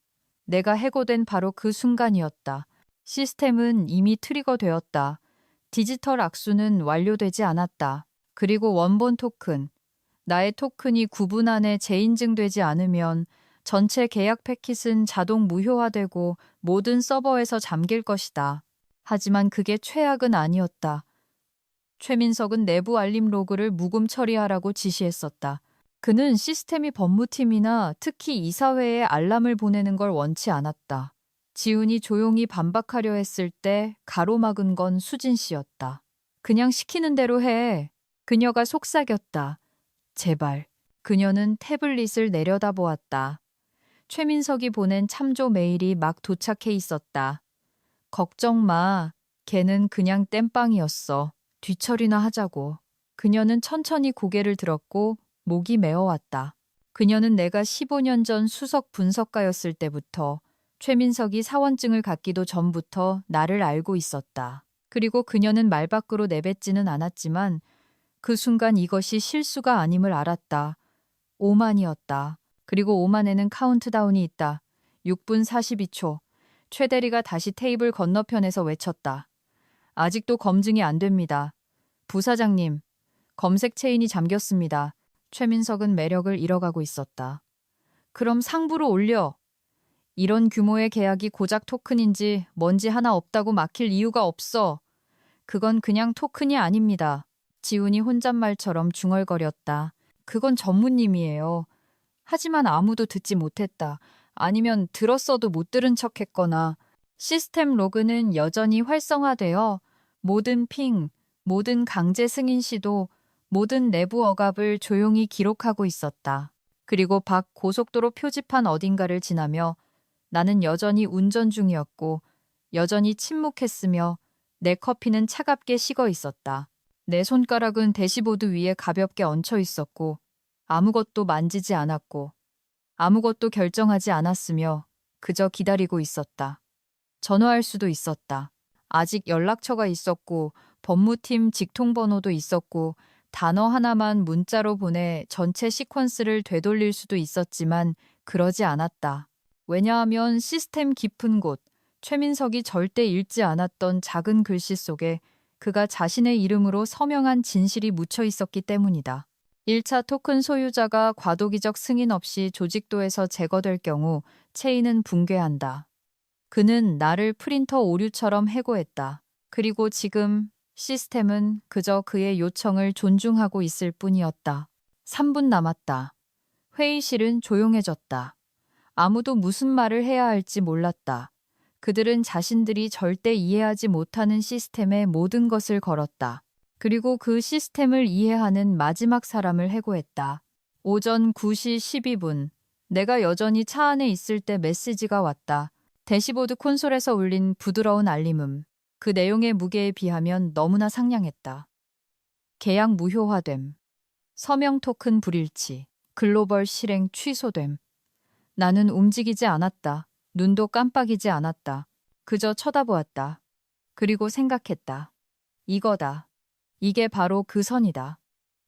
내가 해고된 바로 그 순간이었다. 시스템은 이미 트리거되었다. 디지털 악수는 완료되지 않았다. 그리고 원본 토큰. 나의 토큰이 9분 안에 재인증되지 않으면 전체 계약 패킷은 자동 무효화되고 모든 서버에서 잠길 것이다. 하지만 그게 최악은 아니었다. 최민석은 내부 알림 로그를 무금 처리하라고 지시했었다. 그는 시스템이 법무팀이나 특히 이사회에 알람을 보내는 걸 원치 않았다. 지훈이 조용히 반박하려 했을 때 가로막은 건 수진 씨였다. 그냥 시키는 대로 해. 그녀가 속삭였다. 제발. 그녀는 태블릿을 내려다보았다. 최민석이 보낸 참조 메일이 막 도착해 있었다. 걱정 마. 걔는 그냥 땜빵이었어. 뒤처리나 하자고. 그녀는 천천히 고개를 들었고 목이 메어왔다. 그녀는 내가 15년 전 수석 분석가였을 때부터 최민석이 사원증을 갖기도 전부터 나를 알고 있었다. 그리고 그녀는 말 밖으로 내뱉지는 않았지만 그 순간 이것이 실수가 아님을 알았다. 5만이었다. 그리고 5만에는 카운트다운이 있다. 6분 42초. 최 대리가 다시 테이블 건너편에서 외쳤다. 아직도 검증이 안 됩니다. 부사장님, 검색 체인이 잠겼습니다. 최민석은 매력을 잃어가고 있었다. 그럼 상부로 올려. 이런 규모의 계약이 고작 토큰인지 뭔지 하나 없다고 막힐 이유가 없어. 그건 그냥 토큰이 아닙니다. 지훈이 혼잣말처럼 중얼거렸다. 그건 전무님이에요. 하지만 아무도 듣지 못했다. 아니면 들었어도 못 들은 척했거나 시스템 로그는 여전히 활성화되어 모든 핑, 모든 강제 승인 시도, 모든 내부 억압을 조용히 기록하고 있었다. 그리고 밖 고속도로 표지판 어딘가를 지나며 나는 여전히 운전 중이었고 여전히 침묵했으며 내 커피는 차갑게 식어 있었다. 내 손가락은 대시보드 위에 가볍게 얹혀 있었고 아무것도 만지지 않았고 아무것도 결정하지 않았으며 그저 기다리고 있었다. 전화할 수도 있었다. 아직 연락처가 있었고 법무팀 직통번호도 있었고 단어 하나만 문자로 보내 전체 시퀀스를 되돌릴 수도 있었지만 그러지 않았다. 왜냐하면 시스템 깊은 곳, 최민석이 절대 읽지 않았던 작은 글씨 속에 그가 자신의 이름으로 서명한 진실이 묻혀 있었기 때문이다. 1차 토큰 소유자가 과도기적 승인 없이 조직도에서 제거될 경우 체인은 붕괴한다. 그는 나를 프린터 오류처럼 해고했다. 그리고 지금 시스템은 그저 그의 요청을 존중하고 있을 뿐이었다. 3분 남았다. 회의실은 조용해졌다. 아무도 무슨 말을 해야 할지 몰랐다. 그들은 자신들이 절대 이해하지 못하는 시스템에 모든 것을 걸었다. 그리고 그 시스템을 이해하는 마지막 사람을 해고했다. 오전 9시 12분. 내가 여전히 차 안에 있을 때 메시지가 왔다. 대시보드 콘솔에서 울린 부드러운 알림음. 그 내용의 무게에 비하면 너무나 상냥했다. 계약 무효화됨. 서명 토큰 불일치. 글로벌 실행 취소됨. 나는 움직이지 않았다. 눈도 깜빡이지 않았다. 그저 쳐다보았다. 그리고 생각했다. 이거다. 이게 바로 그 선이다.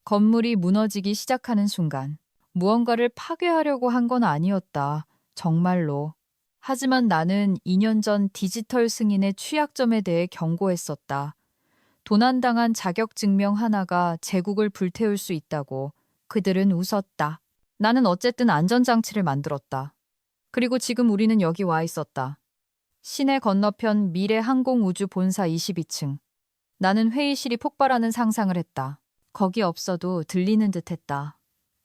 건물이 무너지기 시작하는 순간 무언가를 파괴하려고 한 건 아니었다. 정말로. 하지만 나는 2년 전 디지털 승인의 취약점에 대해 경고했었다. 도난당한 자격증명 하나가 제국을 불태울 수 있다고. 그들은 웃었다. 나는 어쨌든 안전장치를 만들었다. 그리고 지금 우리는 여기 와 있었다. 시내 건너편 미래항공우주본사 22층. 나는 회의실이 폭발하는 상상을 했다. 거기 없어도 들리는 듯했다.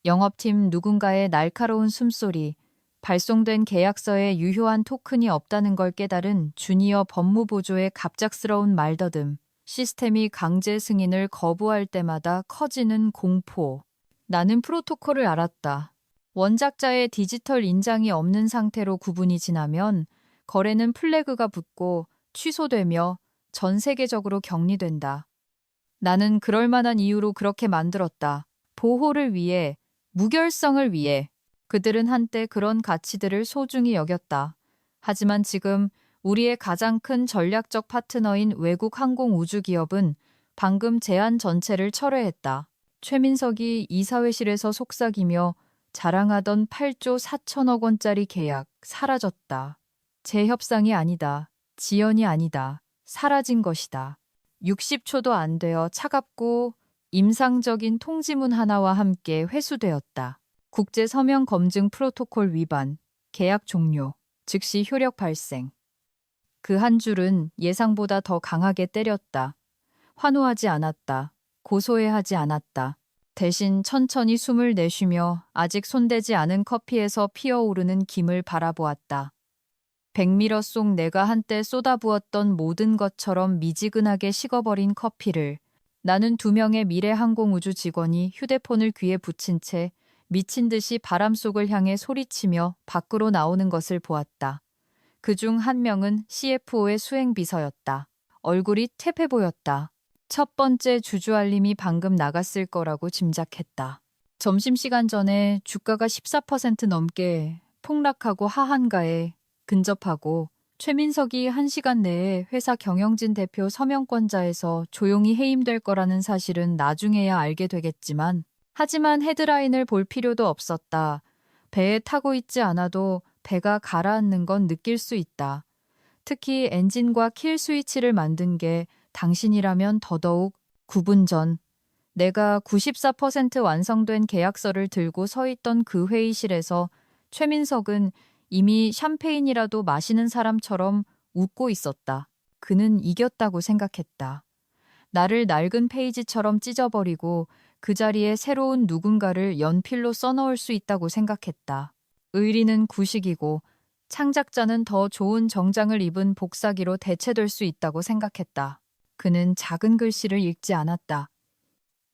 영업팀 누군가의 날카로운 숨소리, 발송된 계약서에 유효한 토큰이 없다는 걸 깨달은 주니어 법무보조의 갑작스러운 말더듬, 시스템이 강제 승인을 거부할 때마다 커지는 공포. 나는 프로토콜을 알았다. 원작자의 디지털 인장이 없는 상태로 구분이 지나면 거래는 플래그가 붙고 취소되며 전 세계적으로 격리된다. 나는 그럴 만한 이유로 그렇게 만들었다. 보호를 위해, 무결성을 위해. 그들은 한때 그런 가치들을 소중히 여겼다. 하지만 지금 우리의 가장 큰 전략적 파트너인 외국 항공우주기업은 방금 제안 전체를 철회했다. 최민석이 이사회실에서 속삭이며 자랑하던 8조 4천억 원짜리 계약 사라졌다. 재협상이 아니다. 지연이 아니다. 사라진 것이다. 60초도 안 되어 차갑고 임상적인 통지문 하나와 함께 회수되었다. 국제 서명 검증 프로토콜 위반, 계약 종료, 즉시 효력 발생. 그 한 줄은 예상보다 더 강하게 때렸다. 환호하지 않았다. 고소해하지 않았다. 대신 천천히 숨을 내쉬며 아직 손대지 않은 커피에서 피어오르는 김을 바라보았다. 백미러 속 내가 한때 쏟아부었던 모든 것처럼 미지근하게 식어버린 커피를 나는 2명의 미래항공우주 직원이 휴대폰을 귀에 붙인 채 미친 듯이 바람 속을 향해 소리치며 밖으로 나오는 것을 보았다. 그중 한 명은 CFO의 수행비서였다. 얼굴이 퇴폐 보였다. 첫 번째 주주 알림이 방금 나갔을 거라고 짐작했다. 점심시간 전에 주가가 14% 넘게 폭락하고 하한가에 근접하고 최민석이 1시간 내에 회사 경영진 대표 서명권자에서 조용히 해임될 거라는 사실은 나중에야 알게 되겠지만 하지만 헤드라인을 볼 필요도 없었다. 배에 타고 있지 않아도 배가 가라앉는 건 느낄 수 있다. 특히 엔진과 킬 스위치를 만든 게 당신이라면 더더욱 9분 전 내가 94% 완성된 계약서를 들고 서 있던 그 회의실에서 최민석은 이미 샴페인이라도 마시는 사람처럼 웃고 있었다. 그는 이겼다고 생각했다. 나를 낡은 페이지처럼 찢어버리고 그 자리에 새로운 누군가를 연필로 써넣을 수 있다고 생각했다. 의리는 구식이고 창작자는 더 좋은 정장을 입은 복사기로 대체될 수 있다고 생각했다. 그는 작은 글씨를 읽지 않았다.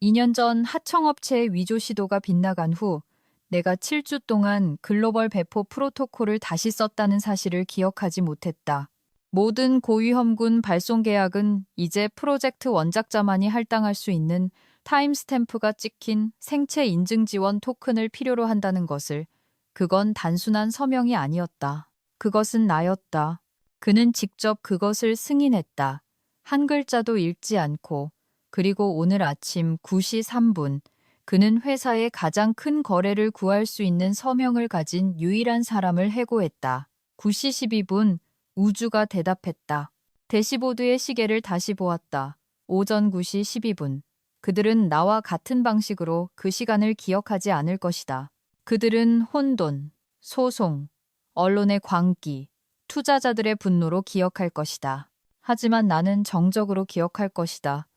2년 전 하청업체의 위조 시도가 빗나간 후 내가 7주 동안 글로벌 배포 프로토콜을 다시 썼다는 사실을 기억하지 못했다. 모든 고위험군 발송 계약은 이제 프로젝트 원작자만이 할당할 수 있는 타임스탬프가 찍힌 생체 인증 지원 토큰을 필요로 한다는 것을. 그건 단순한 서명이 아니었다. 그것은 나였다. 그는 직접 그것을 승인했다. 한 글자도 읽지 않고. 그리고 오늘 아침 9시 3분 그는 회사의 가장 큰 거래를 구할 수 있는 서명을 가진 유일한 사람을 해고했다. 9시 12분 우주가 대답했다. 대시보드의 시계를 다시 보았다. 오전 9시 12분. 그들은 나와 같은 방식으로 그 시간을 기억하지 않을 것이다. 그들은 혼돈, 소송, 언론의 광기, 투자자들의 분노로 기억할 것이다. 하지만 나는 정적으로 기억할 것이다.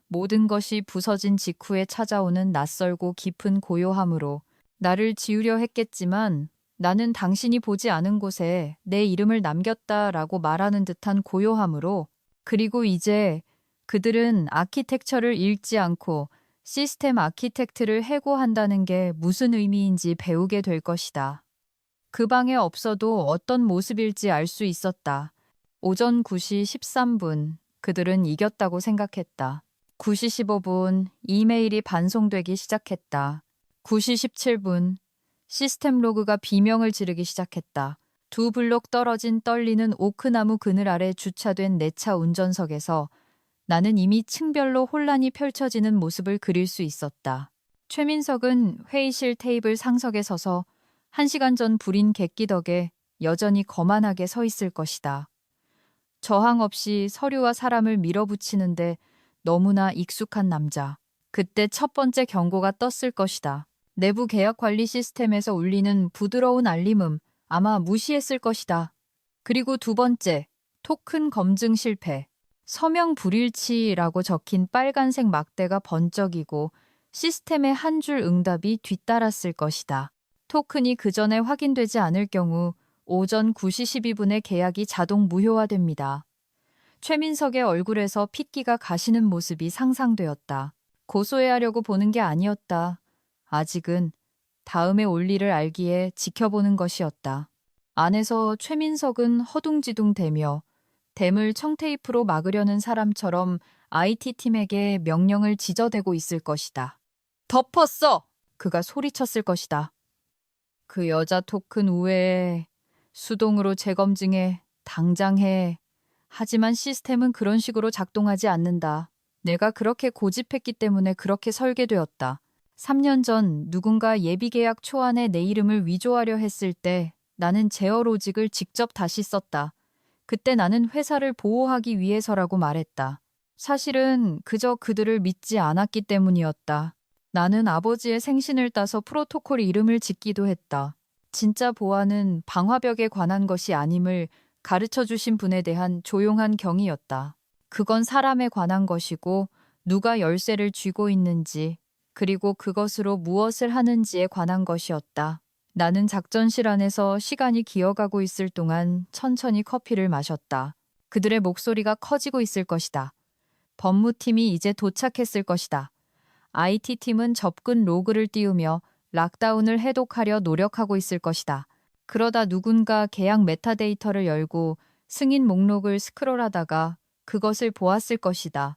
모든 것이 부서진 직후에 찾아오는 낯설고 깊은 고요함으로. 나를 지우려 했겠지만 나는 당신이 보지 않은 곳에 내 이름을 남겼다라고 말하는 듯한 고요함으로. 그리고 이제 그들은 아키텍처를 읽지 않고 시스템 아키텍트를 해고한다는 게 무슨 의미인지 배우게 될 것이다. 그 방에 없어도 어떤 모습일지 알 수 있었다. 오전 9시 13분 그들은 이겼다고 생각했다. 9시 15분 이메일이 반송되기 시작했다. 9시 17분 시스템 로그가 비명을 지르기 시작했다. 2블록 떨어진 떨리는 오크나무 그늘 아래 주차된 내 차 운전석에서 나는 이미 층별로 혼란이 펼쳐지는 모습을 그릴 수 있었다. 최민석은 회의실 테이블 상석에 서서 1시간 전 불인 객기 덕에 여전히 거만하게 서 있을 것이다. 저항 없이 서류와 사람을 밀어붙이는데 너무나 익숙한 남자. 그때 첫 번째 경고가 떴을 것이다. 내부 계약 관리 시스템에서 울리는 부드러운 알림음, 아마 무시했을 것이다. 그리고 두 번째, 토큰 검증 실패. 서명 불일치라고 적힌 빨간색 막대가 번쩍이고 시스템의 한 줄 응답이 뒤따랐을 것이다. 토큰이 그 전에 확인되지 않을 경우 오전 9시 12분에 계약이 자동 무효화됩니다. 최민석의 얼굴에서 핏기가 가시는 모습이 상상되었다. 고소해하려고 보는 게 아니었다. 아직은 다음에 올 일을 알기에 지켜보는 것이었다. 안에서 최민석은 허둥지둥대며 댐을 청테이프로 막으려는 사람처럼 IT팀에게 명령을 지저대고 있을 것이다. 덮었어! 그가 소리쳤을 것이다. 그 여자 토큰 우회해. 수동으로 재검증해. 당장 해. 하지만 시스템은 그런 식으로 작동하지 않는다. 내가 그렇게 고집했기 때문에 그렇게 설계되었다. 3년 전 누군가 예비계약 초안에 내 이름을 위조하려 했을 때 나는 제어로직을 직접 다시 썼다. 그때 나는 회사를 보호하기 위해서라고 말했다. 사실은 그저 그들을 믿지 않았기 때문이었다. 나는 아버지의 생신을 따서 프로토콜 이름을 짓기도 했다. 진짜 보안은 방화벽에 관한 것이 아님을 가르쳐 주신 분에 대한 조용한 경이었다. 그건 사람에 관한 것이고 누가 열쇠를 쥐고 있는지 그리고 그것으로 무엇을 하는지에 관한 것이었다. 나는 작전실 안에서 시간이 기어가고 있을 동안 천천히 커피를 마셨다. 그들의 목소리가 커지고 있을 것이다. 법무팀이 이제 도착했을 것이다. IT팀은 접근 로그를 띄우며 락다운을 해독하려 노력하고 있을 것이다. 그러다 누군가 계약 메타데이터를 열고 승인 목록을 스크롤하다가 그것을 보았을 것이다.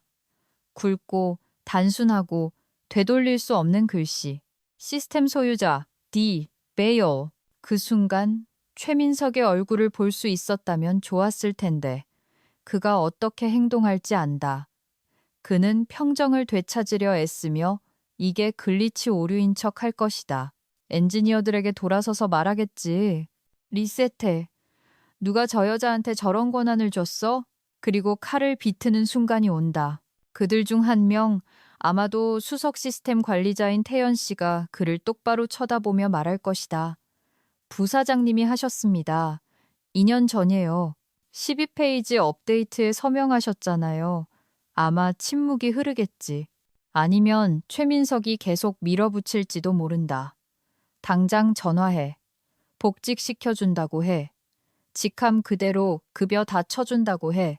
굵고 단순하고 되돌릴 수 없는 글씨. 시스템 소유자 D. 베일. 그 순간 최민석의 얼굴을 볼 수 있었다면 좋았을 텐데 그가 어떻게 행동할지 안다. 그는 평정을 되찾으려 애쓰며 이게 글리치 오류인 척 할 것이다. 엔지니어들에게 돌아서서 말하겠지. 리셋해. 누가 저 여자한테 저런 권한을 줬어? 그리고 칼을 비트는 순간이 온다. 그들 중 한 명, 아마도 수석 시스템 관리자인 태연 씨가 그를 똑바로 쳐다보며 말할 것이다. 부사장님이 하셨습니다. 2년 전이에요. 12페이지 업데이트에 서명하셨잖아요. 아마 침묵이 흐르겠지. 아니면 최민석이 계속 밀어붙일지도 모른다. 당장 전화해. 복직시켜준다고 해. 직함 그대로 급여 다 쳐준다고 해.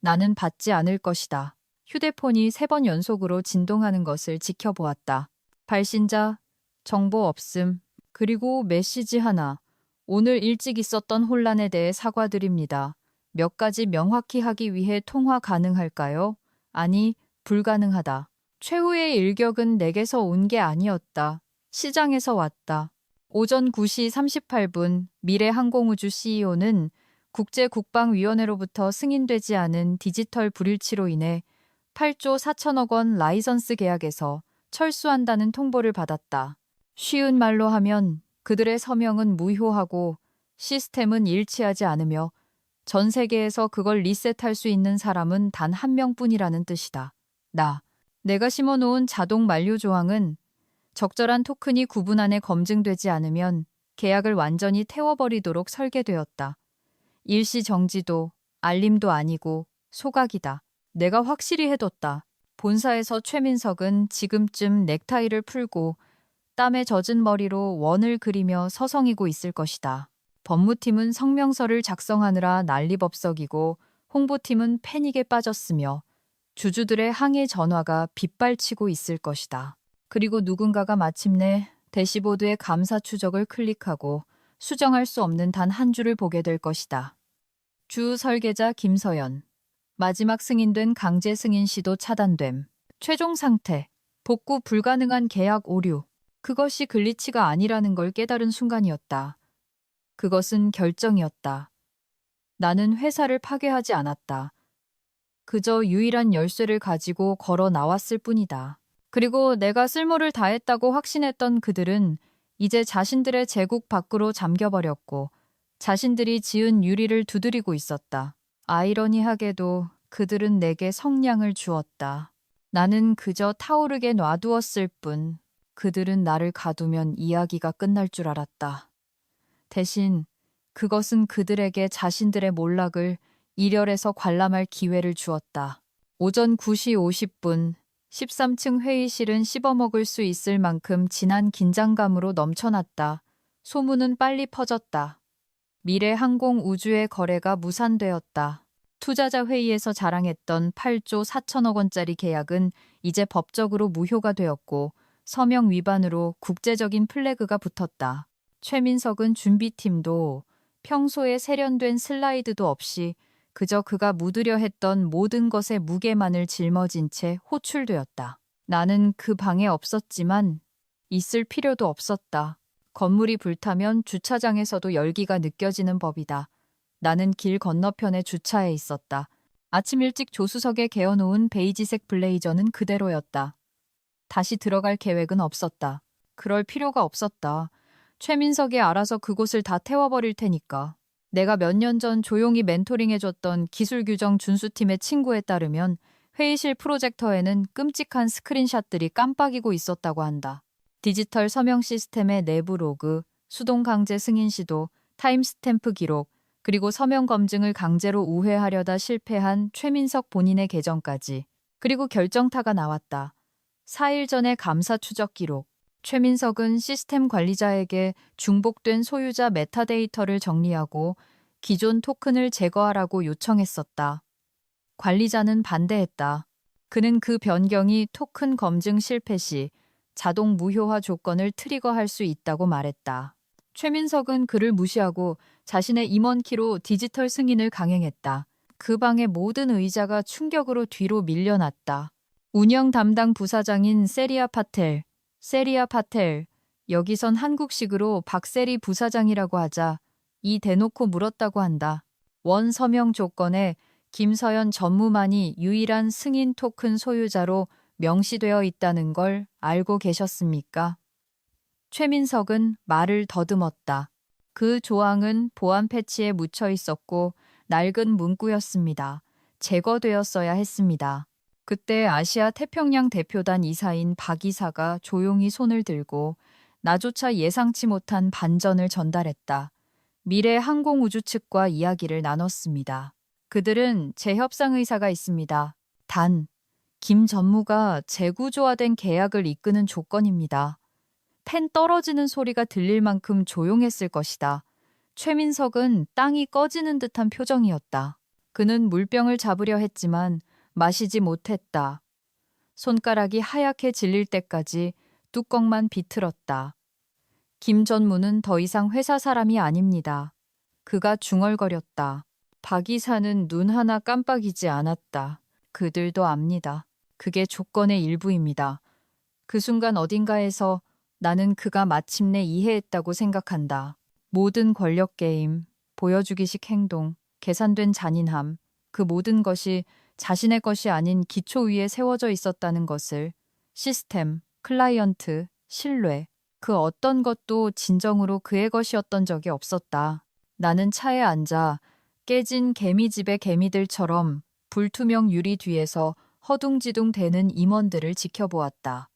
나는 받지 않을 것이다. 휴대폰이 3번 연속으로 진동하는 것을 지켜보았다. 발신자, 정보 없음, 그리고 메시지 하나. 오늘 일찍 있었던 혼란에 대해 사과드립니다. 몇 가지 명확히 하기 위해 통화 가능할까요? 아니, 불가능하다. 최후의 일격은 내게서 온 게 아니었다. 시장에서 왔다. 오전 9시 38분 미래항공우주 CEO는 국제국방위원회로부터 승인되지 않은 디지털 불일치로 인해 8조 4천억 원 라이선스 계약에서 철수한다는 통보를 받았다. 쉬운 말로 하면 그들의 서명은 무효하고 시스템은 일치하지 않으며 전 세계에서 그걸 리셋할 수 있는 사람은 단 한 명뿐이라는 뜻이다. 내가 심어놓은 자동 만료 조항은 적절한 토큰이 9분 안에 검증되지 않으면 계약을 완전히 태워버리도록 설계되었다. 일시 정지도 알림도 아니고 소각이다. 내가 확실히 해뒀다. 본사에서 최민석은 지금쯤 넥타이를 풀고 땀에 젖은 머리로 원을 그리며 서성이고 있을 것이다. 법무팀은 성명서를 작성하느라 난리법석이고 홍보팀은 패닉에 빠졌으며 주주들의 항해 전화가 빗발치고 있을 것이다. 그리고 누군가가 마침내 대시보드의 감사 추적을 클릭하고 수정할 수 없는 단 한 줄을 보게 될 것이다. 주 설계자 김서연. 마지막 승인된 강제 승인 시도 차단됨. 최종 상태. 복구 불가능한 계약 오류. 그것이 글리치가 아니라는 걸 깨달은 순간이었다. 그것은 결정이었다. 나는 회사를 파괴하지 않았다. 그저 유일한 열쇠를 가지고 걸어 나왔을 뿐이다. 그리고 내가 쓸모를 다했다고 확신했던 그들은 이제 자신들의 제국 밖으로 잠겨버렸고 자신들이 지은 유리를 두드리고 있었다. 아이러니하게도 그들은 내게 성냥을 주었다. 나는 그저 타오르게 놔두었을 뿐 그들은 나를 가두면 이야기가 끝날 줄 알았다. 대신 그것은 그들에게 자신들의 몰락을 일열에서 관람할 기회를 주었다. 오전 9시 50분 13층 회의실은 씹어먹을 수 있을 만큼 진한 긴장감으로 넘쳐났다. 소문은 빨리 퍼졌다. 미래 항공 우주의 거래가 무산되었다. 투자자 회의에서 자랑했던 8조 4천억 원짜리 계약은 이제 법적으로 무효가 되었고 서명 위반으로 국제적인 플래그가 붙었다. 최민석은 준비팀도 평소에 세련된 슬라이드도 없이 그저 그가 묻으려 했던 모든 것의 무게만을 짊어진 채 호출되었다. 나는 그 방에 없었지만 있을 필요도 없었다. 건물이 불타면 주차장에서도 열기가 느껴지는 법이다. 나는 길 건너편에 주차해 있었다. 아침 일찍 조수석에 개어놓은 베이지색 블레이저는 그대로였다. 다시 들어갈 계획은 없었다. 그럴 필요가 없었다. 최민석이 알아서 그곳을 다 태워버릴 테니까. 내가 몇 년 전 조용히 멘토링해줬던 기술규정 준수팀의 친구에 따르면 회의실 프로젝터에는 끔찍한 스크린샷들이 깜빡이고 있었다고 한다. 디지털 서명 시스템의 내부 로그, 수동 강제 승인 시도, 타임스탬프 기록, 그리고 서명 검증을 강제로 우회하려다 실패한 최민석 본인의 계정까지. 그리고 결정타가 나왔다. 4일 전의 감사 추적 기록. 최민석은 시스템 관리자에게 중복된 소유자 메타데이터를 정리하고 기존 토큰을 제거하라고 요청했었다. 관리자는 반대했다. 그는 그 변경이 토큰 검증 실패 시 자동 무효화 조건을 트리거할 수 있다고 말했다. 최민석은 그를 무시하고 자신의 임원키로 디지털 승인을 강행했다. 그 방의 모든 의자가 충격으로 뒤로 밀려났다. 운영 담당 부사장인 세리아 파텔. 세리아 파텔. 여기선 한국식으로 박세리 부사장이라고 하자. 이 대놓고 물었다고 한다. 원 서명 조건에 김서연 전무만이 유일한 승인 토큰 소유자로 명시되어 있다는 걸 알고 계셨습니까? 최민석은 말을 더듬었다. 그 조항은 보안 패치에 묻혀 있었고 낡은 문구였습니다. 제거되었어야 했습니다. 그때 아시아 태평양 대표단 이사인 박 이사가 조용히 손을 들고 나조차 예상치 못한 반전을 전달했다. 미래 항공우주 측과 이야기를 나눴습니다. 그들은 재협상 의사가 있습니다. 단, 김 전무가 재구조화된 계약을 이끄는 조건입니다. 펜 떨어지는 소리가 들릴 만큼 조용했을 것이다. 최민석은 땅이 꺼지는 듯한 표정이었다. 그는 물병을 잡으려 했지만 마시지 못했다. 손가락이 하얗게 질릴 때까지 뚜껑만 비틀었다. 김 전무는 더 이상 회사 사람이 아닙니다. 그가 중얼거렸다. 박 이사는 눈 하나 깜빡이지 않았다. 그들도 압니다. 그게 조건의 일부입니다. 그 순간 어딘가에서 나는 그가 마침내 이해했다고 생각한다. 모든 권력 게임, 보여주기식 행동, 계산된 잔인함, 그 모든 것이 자신의 것이 아닌 기초 위에 세워져 있었다는 것을 시스템, 클라이언트, 신뢰, 그 어떤 것도 진정으로 그의 것이었던 적이 없었다. 나는 차에 앉아 깨진 개미집의 개미들처럼 불투명 유리 뒤에서 허둥지둥 대는 임원들을 지켜보았다.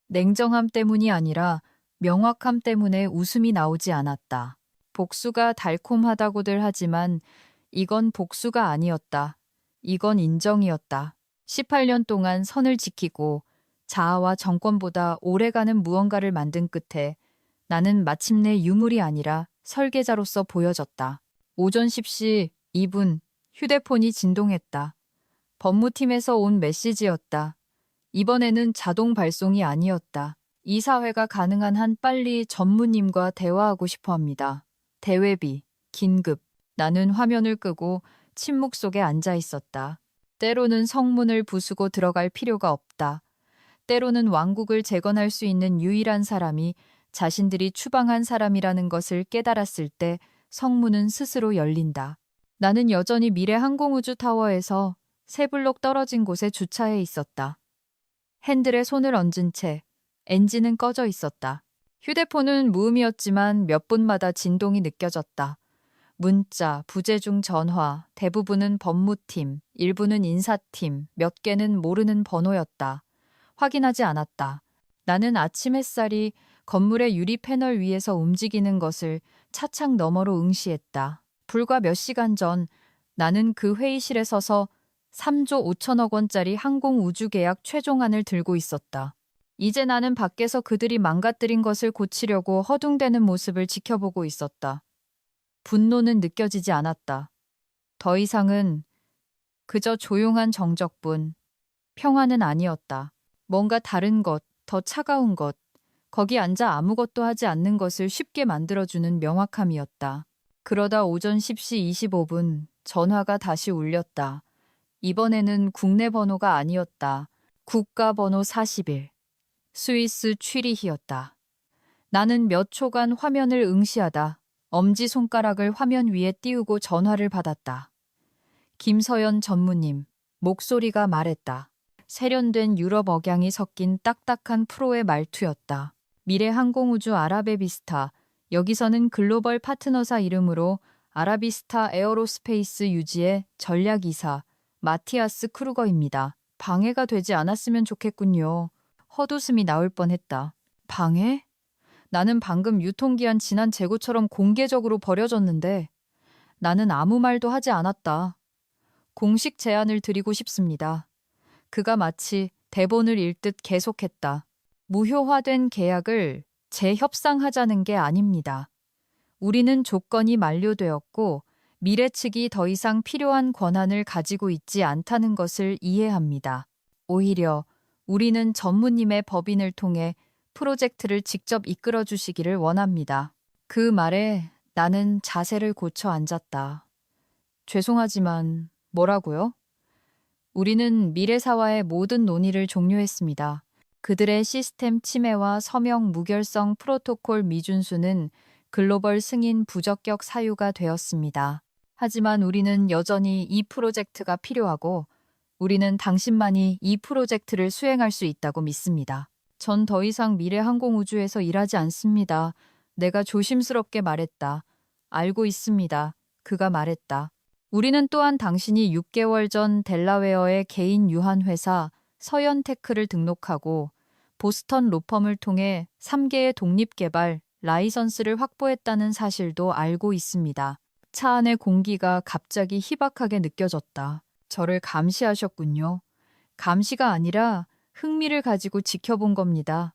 냉정함 때문이 아니라 명확함 때문에 웃음이 나오지 않았다. 복수가 달콤하다고들 하지만 이건 복수가 아니었다. 이건 인정이었다. 18년 동안 선을 지키고 자아와 정권보다 오래가는 무언가를 만든 끝에 나는 마침내 유물이 아니라 설계자로서 보여졌다. 오전 10시 2분 휴대폰이 진동했다. 법무팀에서 온 메시지였다. 이번에는 자동 발송이 아니었다. 이사회가 가능한 한 빨리 전무님과 대화하고 싶어 합니다. 대회비, 긴급. 나는 화면을 끄고 침묵 속에 앉아 있었다. 때로는 성문을 부수고 들어갈 필요가 없다. 때로는 왕국을 재건할 수 있는 유일한 사람이 자신들이 추방한 사람이라는 것을 깨달았을 때 성문은 스스로 열린다. 나는 여전히 미래 항공우주 타워에서 세 블록 떨어진 곳에 주차해 있었다. 핸들에 손을 얹은 채 엔진은 꺼져 있었다. 휴대폰은 무음이었지만 몇 분마다 진동이 느껴졌다. 문자, 부재중 전화, 대부분은 법무팀, 일부는 인사팀, 몇 개는 모르는 번호였다. 확인하지 않았다. 나는 아침 햇살이 건물의 유리 패널 위에서 움직이는 것을 차창 너머로 응시했다. 불과 몇 시간 전 나는 그 회의실에 서서 3조 5천억 원짜리 항공우주계약 최종안을 들고 있었다. 이제 나는 밖에서 그들이 망가뜨린 것을 고치려고 허둥대는 모습을 지켜보고 있었다. 분노는 느껴지지 않았다. 더 이상은 그저 조용한 정적뿐. 평화는 아니었다. 뭔가 다른 것, 더 차가운 것, 거기 앉아 아무것도 하지 않는 것을 쉽게 만들어주는 명확함이었다. 그러다 오전 10시 25분 전화가 다시 울렸다. 이번에는 국내 번호가 아니었다. 국가 번호 41. 스위스 취리히였다. 나는 몇 초간 화면을 응시하다 엄지손가락을 화면 위에 띄우고 전화를 받았다. 김서연 전무님, 목소리가 말했다. 세련된 유럽 억양이 섞인 딱딱한 프로의 말투였다. 미래 항공우주 아라베비스타, 여기서는 글로벌 파트너사 이름으로 아라비스타 에어로스페이스 유지의 전략이사 마티아스 크루거입니다. 방해가 되지 않았으면 좋겠군요. 헛웃음이 나올 뻔했다. 방해? 나는 방금 유통기한 지난 재고처럼 공개적으로 버려졌는데 나는 아무 말도 하지 않았다. 공식 제안을 드리고 싶습니다. 그가 마치 대본을 읽듯 계속했다. 무효화된 계약을 재협상하자는 게 아닙니다. 우리는 조건이 만료되었고 미래 측이 더 이상 필요한 권한을 가지고 있지 않다는 것을 이해합니다. 오히려 우리는 전무님의 법인을 통해 프로젝트를 직접 이끌어 주시기를 원합니다. 그 말에 나는 자세를 고쳐 앉았다. 죄송하지만 뭐라고요? 우리는 미래사와의 모든 논의를 종료했습니다. 그들의 시스템 침해와 서명 무결성 프로토콜 미준수는 글로벌 승인 부적격 사유가 되었습니다. 하지만 우리는 여전히 이 프로젝트가 필요하고 우리는 당신만이 이 프로젝트를 수행할 수 있다고 믿습니다. 전 더 이상 미래 항공우주에서 일하지 않습니다. 내가 조심스럽게 말했다. 알고 있습니다. 그가 말했다. 우리는 또한 당신이 6개월 전 델라웨어의 개인 유한회사 서연테크를 등록하고 보스턴 로펌을 통해 3개의 독립개발 라이선스를 확보했다는 사실도 알고 있습니다. 차 안의 공기가 갑자기 희박하게 느껴졌다. 저를 감시하셨군요. 감시가 아니라 흥미를 가지고 지켜본 겁니다.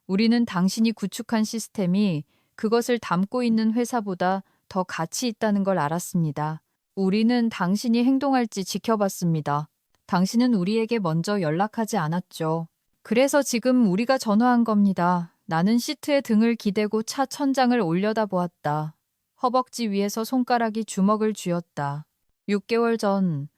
우리는 당신이 구축한 시스템이 그것을 담고 있는 회사보다 더 가치 있다는 걸 알았습니다. 우리는 당신이 행동할지 지켜봤습니다. 당신은 우리에게 먼저 연락하지 않았죠. 그래서 지금 우리가 전화한 겁니다. 나는 시트에 등을 기대고 차 천장을 올려다보았다. 허벅지 위에서 손가락이 주먹을 쥐었다. 6개월 전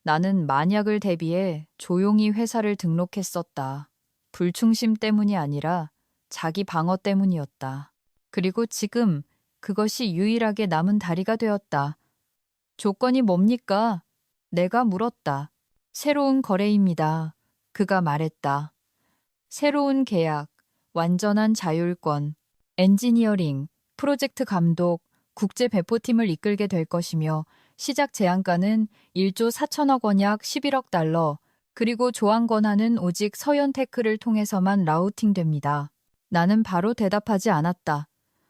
나는 만약을 대비해 조용히 회사를 등록했었다. 불충심 때문이 아니라 자기 방어 때문이었다. 그리고 지금 그것이 유일하게 남은 다리가 되었다. 조건이 뭡니까? 내가 물었다. 새로운 거래입니다. 그가 말했다. 새로운 계약, 완전한 자율권, 엔지니어링, 프로젝트 감독, 국제 배포팀을 이끌게 될 것이며 시작 제안가는 1조 4천억 원 약 11억 달러, 그리고 조항 권한은 오직 서연테크를 통해서만 라우팅됩니다. 나는 바로 대답하지 않았다.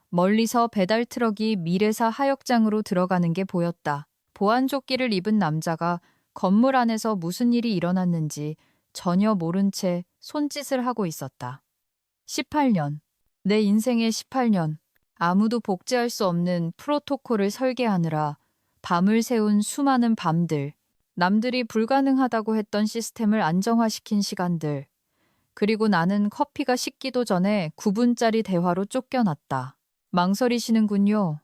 멀리서 배달 트럭이 미래사 하역장으로 들어가는 게 보였다. 보안조끼를 입은 남자가 건물 안에서 무슨 일이 일어났는지 전혀 모른 채 손짓을 하고 있었다. 18년. 내 인생의 18년. 아무도 복제할 수 없는 프로토콜을 설계하느라 밤을 새운 수많은 밤들. 남들이 불가능하다고 했던 시스템을 안정화시킨 시간들. 그리고 나는 커피가 식기도 전에 9분짜리 대화로 쫓겨났다. 망설이시는군요.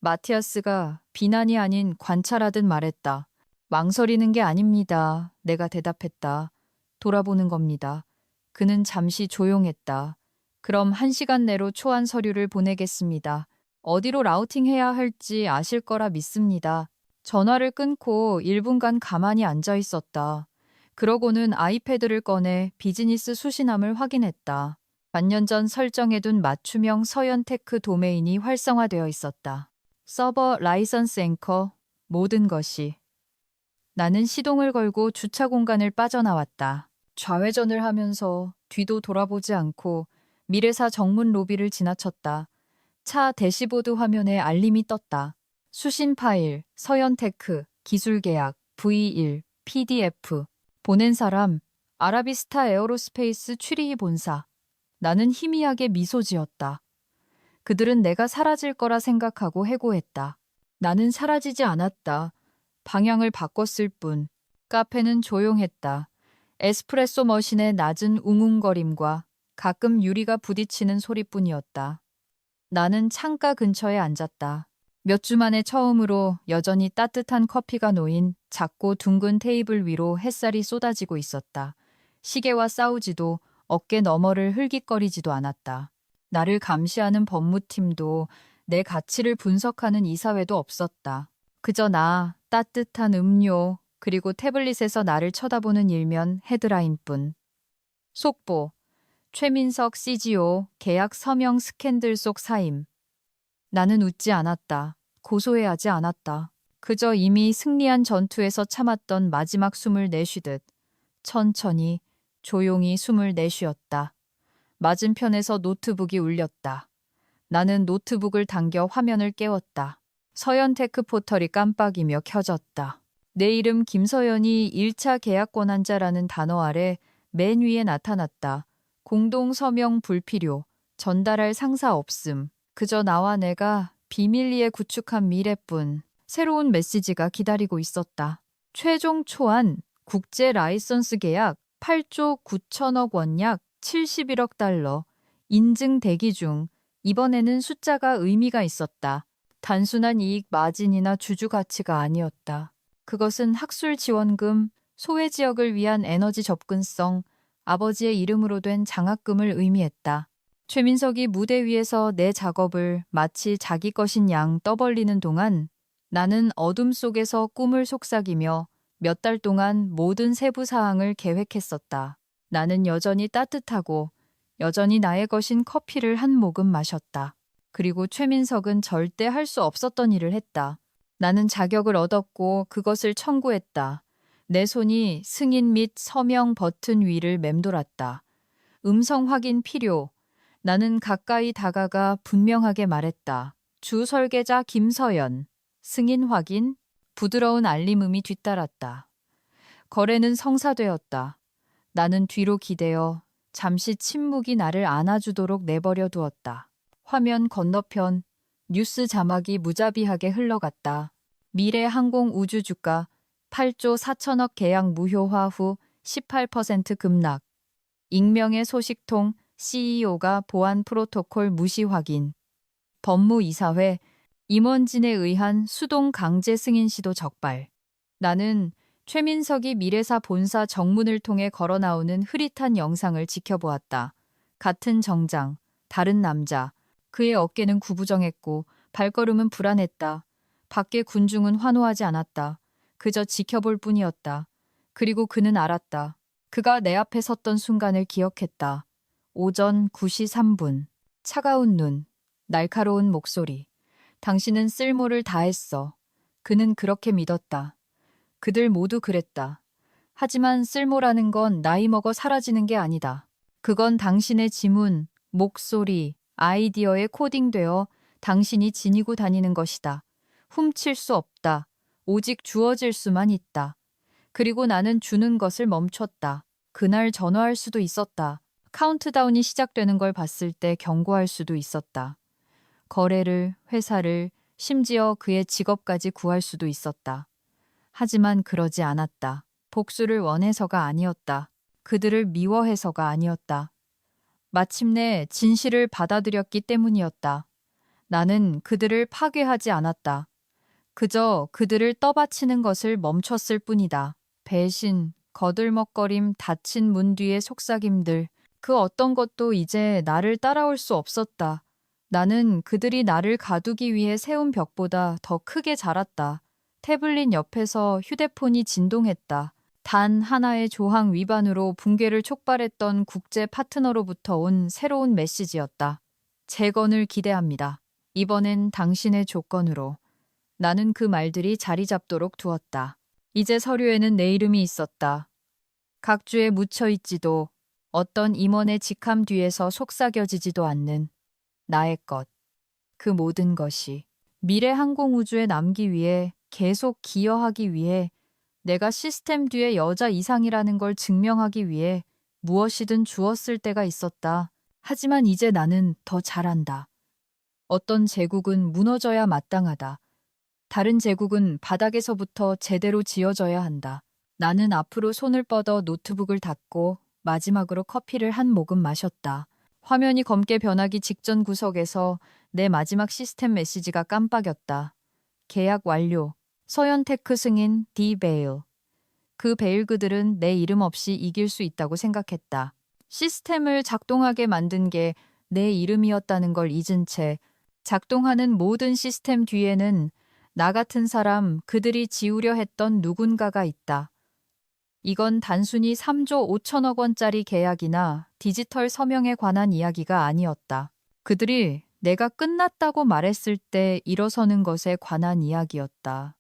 마티아스가 비난이 아닌 관찰하듯 말했다. 망설이는 게 아닙니다. 내가 대답했다. 돌아보는 겁니다. 그는 잠시 조용했다. 그럼 1시간 내로 초안 서류를 보내겠습니다. 어디로 라우팅해야 할지 아실 거라 믿습니다. 전화를 끊고 1분간 가만히 앉아 있었다. 그러고는 아이패드를 꺼내 비즈니스 수신함을 확인했다. 반년 전 설정해둔 맞춤형 서연테크 도메인이 활성화되어 있었다. 서버 라이선스 앵커, 모든 것이. 나는 시동을 걸고 주차 공간을 빠져나왔다. 좌회전을 하면서 뒤도 돌아보지 않고 미래사 정문 로비를 지나쳤다. 차 대시보드 화면에 알림이 떴다. 수신 파일, 서연테크, 기술계약, V1, PDF. 보낸 사람, 아라비스타 에어로스페이스 추리히 본사. 나는 희미하게 미소 지었다. 그들은 내가 사라질 거라 생각하고 해고했다. 나는 사라지지 않았다. 방향을 바꿨을 뿐. 카페는 조용했다. 에스프레소 머신의 낮은 웅웅거림과 가끔 유리가 부딪히는 소리뿐이었다. 나는 창가 근처에 앉았다. 몇 주 만에 처음으로 여전히 따뜻한 커피가 놓인 작고 둥근 테이블 위로 햇살이 쏟아지고 있었다. 시계와 싸우지도 어깨 너머를 흘깃거리지도 않았다. 나를 감시하는 법무팀도 내 가치를 분석하는 이사회도 없었다. 그저 나, 따뜻한 음료, 그리고 태블릿에서 나를 쳐다보는 일면 헤드라인뿐. 속보. 최민석 CGO 계약 서명 스캔들 속 사임. 나는 웃지 않았다. 고소해하지 않았다. 그저 이미 승리한 전투에서 참았던 마지막 숨을 내쉬듯 천천히 조용히 숨을 내쉬었다. 맞은편에서 노트북이 울렸다. 나는 노트북을 당겨 화면을 깨웠다. 서연테크 포털이 깜빡이며 켜졌다. 내 이름 김서연이 1차 계약 권한자라는 단어 아래 맨 위에 나타났다. 공동 서명 불필요, 전달할 상사 없음. 그저 나와 내가 비밀리에 구축한 미래뿐. 새로운 메시지가 기다리고 있었다. 최종 초안, 국제 라이선스 계약 8조 9천억 원 약 71억 달러. 인증 대기 중. 이번에는 숫자가 의미가 있었다. 단순한 이익 마진이나 주주 가치가 아니었다. 그것은 학술 지원금, 소외 지역을 위한 에너지 접근성, 아버지의 이름으로 된 장학금을 의미했다. 최민석이 무대 위에서 내 작업을 마치 자기 것인 양 떠벌리는 동안 나는 어둠 속에서 꿈을 속삭이며 몇 달 동안 모든 세부 사항을 계획했었다. 나는 여전히 따뜻하고 여전히 나의 것인 커피를 한 모금 마셨다. 그리고 최민석은 절대 할 수 없었던 일을 했다. 나는 자격을 얻었고 그것을 청구했다. 내 손이 승인 및 서명 버튼 위를 맴돌았다. 음성 확인 필요. 나는 가까이 다가가 분명하게 말했다. 주 설계자 김서연. 승인 확인. 부드러운 알림음이 뒤따랐다. 거래는 성사되었다. 나는 뒤로 기대어 잠시 침묵이 나를 안아주도록 내버려 두었다. 화면 건너편 뉴스 자막이 무자비하게 흘러갔다. 미래 항공 우주 주가 8조 4천억 계약 무효화 후 18% 급락. 익명의 소식통 CEO가 보안 프로토콜 무시 확인. 법무이사회 임원진에 의한 수동 강제 승인 시도 적발. 나는 최민석이 미래사 본사 정문을 통해 걸어 나오는 흐릿한 영상을 지켜보았다. 같은 정장, 다른 남자. 그의 어깨는 구부정했고 발걸음은 불안했다. 밖의 군중은 환호하지 않았다. 그저 지켜볼 뿐이었다. 그리고 그는 알았다. 그가 내 앞에 섰던 순간을 기억했다. 오전 9시 3분. 차가운 눈, 날카로운 목소리. 당신은 쓸모를 다했어. 그는 그렇게 믿었다. 그들 모두 그랬다. 하지만 쓸모라는 건 나이 먹어 사라지는 게 아니다. 그건 당신의 지문, 목소리, 아이디어에 코딩되어 당신이 지니고 다니는 것이다. 훔칠 수 없다. 오직 주어질 수만 있다. 그리고 나는 주는 것을 멈췄다. 그날 전화할 수도 있었다. 카운트다운이 시작되는 걸 봤을 때 경고할 수도 있었다. 거래를, 회사를, 심지어 그의 직업까지 구할 수도 있었다. 하지만 그러지 않았다. 복수를 원해서가 아니었다. 그들을 미워해서가 아니었다. 마침내 진실을 받아들였기 때문이었다. 나는 그들을 파괴하지 않았다. 그저 그들을 떠받치는 것을 멈췄을 뿐이다. 배신, 거들먹거림, 닫힌 문 뒤의 속삭임들, 그 어떤 것도 이제 나를 따라올 수 없었다. 나는 그들이 나를 가두기 위해 세운 벽보다 더 크게 자랐다. 태블릿 옆에서 휴대폰이 진동했다. 단 하나의 조항 위반으로 붕괴를 촉발했던 국제 파트너로부터 온 새로운 메시지였다. 재건을 기대합니다. 이번엔 당신의 조건으로. 나는 그 말들이 자리 잡도록 두었다. 이제 서류에는 내 이름이 있었다. 각 주에 묻혀있지도 어떤 임원의 직함 뒤에서 속삭여지지도 않는 나의 것. 그 모든 것이 미래 항공우주에 남기 위해 계속 기여하기 위해 내가 시스템 뒤에 여자 이상이라는 걸 증명하기 위해 무엇이든 주었을 때가 있었다. 하지만 이제 나는 더 잘한다. 어떤 제국은 무너져야 마땅하다. 다른 제국은 바닥에서부터 제대로 지어져야 한다. 나는 앞으로 손을 뻗어 노트북을 닫고 마지막으로 커피를 한 모금 마셨다. 화면이 검게 변하기 직전 구석에서 내 마지막 시스템 메시지가 깜빡였다. 계약 완료. 서현테크 승인 D-베일. 그 베일그들은 내 이름 없이 이길 수 있다고 생각했다. 시스템을 작동하게 만든 게 내 이름이었다는 걸 잊은 채 작동하는 모든 시스템 뒤에는 나 같은 사람, 그들이 지우려 했던 누군가가 있다. 이건 단순히 3조 5천억 원짜리 계약이나 디지털 서명에 관한 이야기가 아니었다. 그들이 내가 끝났다고 말했을 때 일어서는 것에 관한 이야기였다.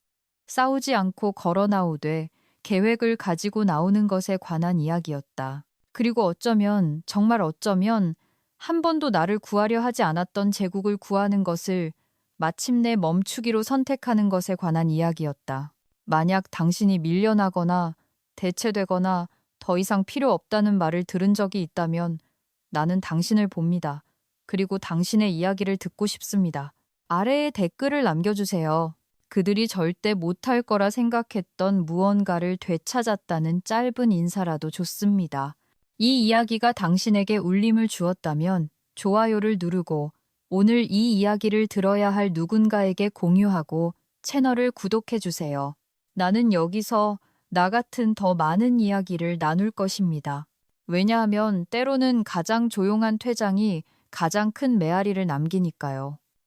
싸우지 않고 걸어 나오되 계획을 가지고 나오는 것에 관한 이야기였다. 그리고 어쩌면, 정말 어쩌면 한 번도 나를 구하려 하지 않았던 제국을 구하는 것을 마침내 멈추기로 선택하는 것에 관한 이야기였다. 만약 당신이 밀려나거나 대체되거나 더 이상 필요 없다는 말을 들은 적이 있다면 나는 당신을 봅니다. 그리고 당신의 이야기를 듣고 싶습니다. 아래에 댓글을 남겨주세요. 그들이 절대 못할 거라 생각했던 무언가를 되찾았다는 짧은 인사라도 좋습니다. 이 이야기가 당신에게 울림을 주었다면 좋아요를 누르고 오늘 이 이야기를 들어야 할 누군가에게 공유하고 채널을 구독해주세요. 나는 여기서 나 같은 더 많은 이야기를 나눌 것입니다. 왜냐하면 때로는 가장 조용한 퇴장이 가장 큰 메아리를 남기니까요.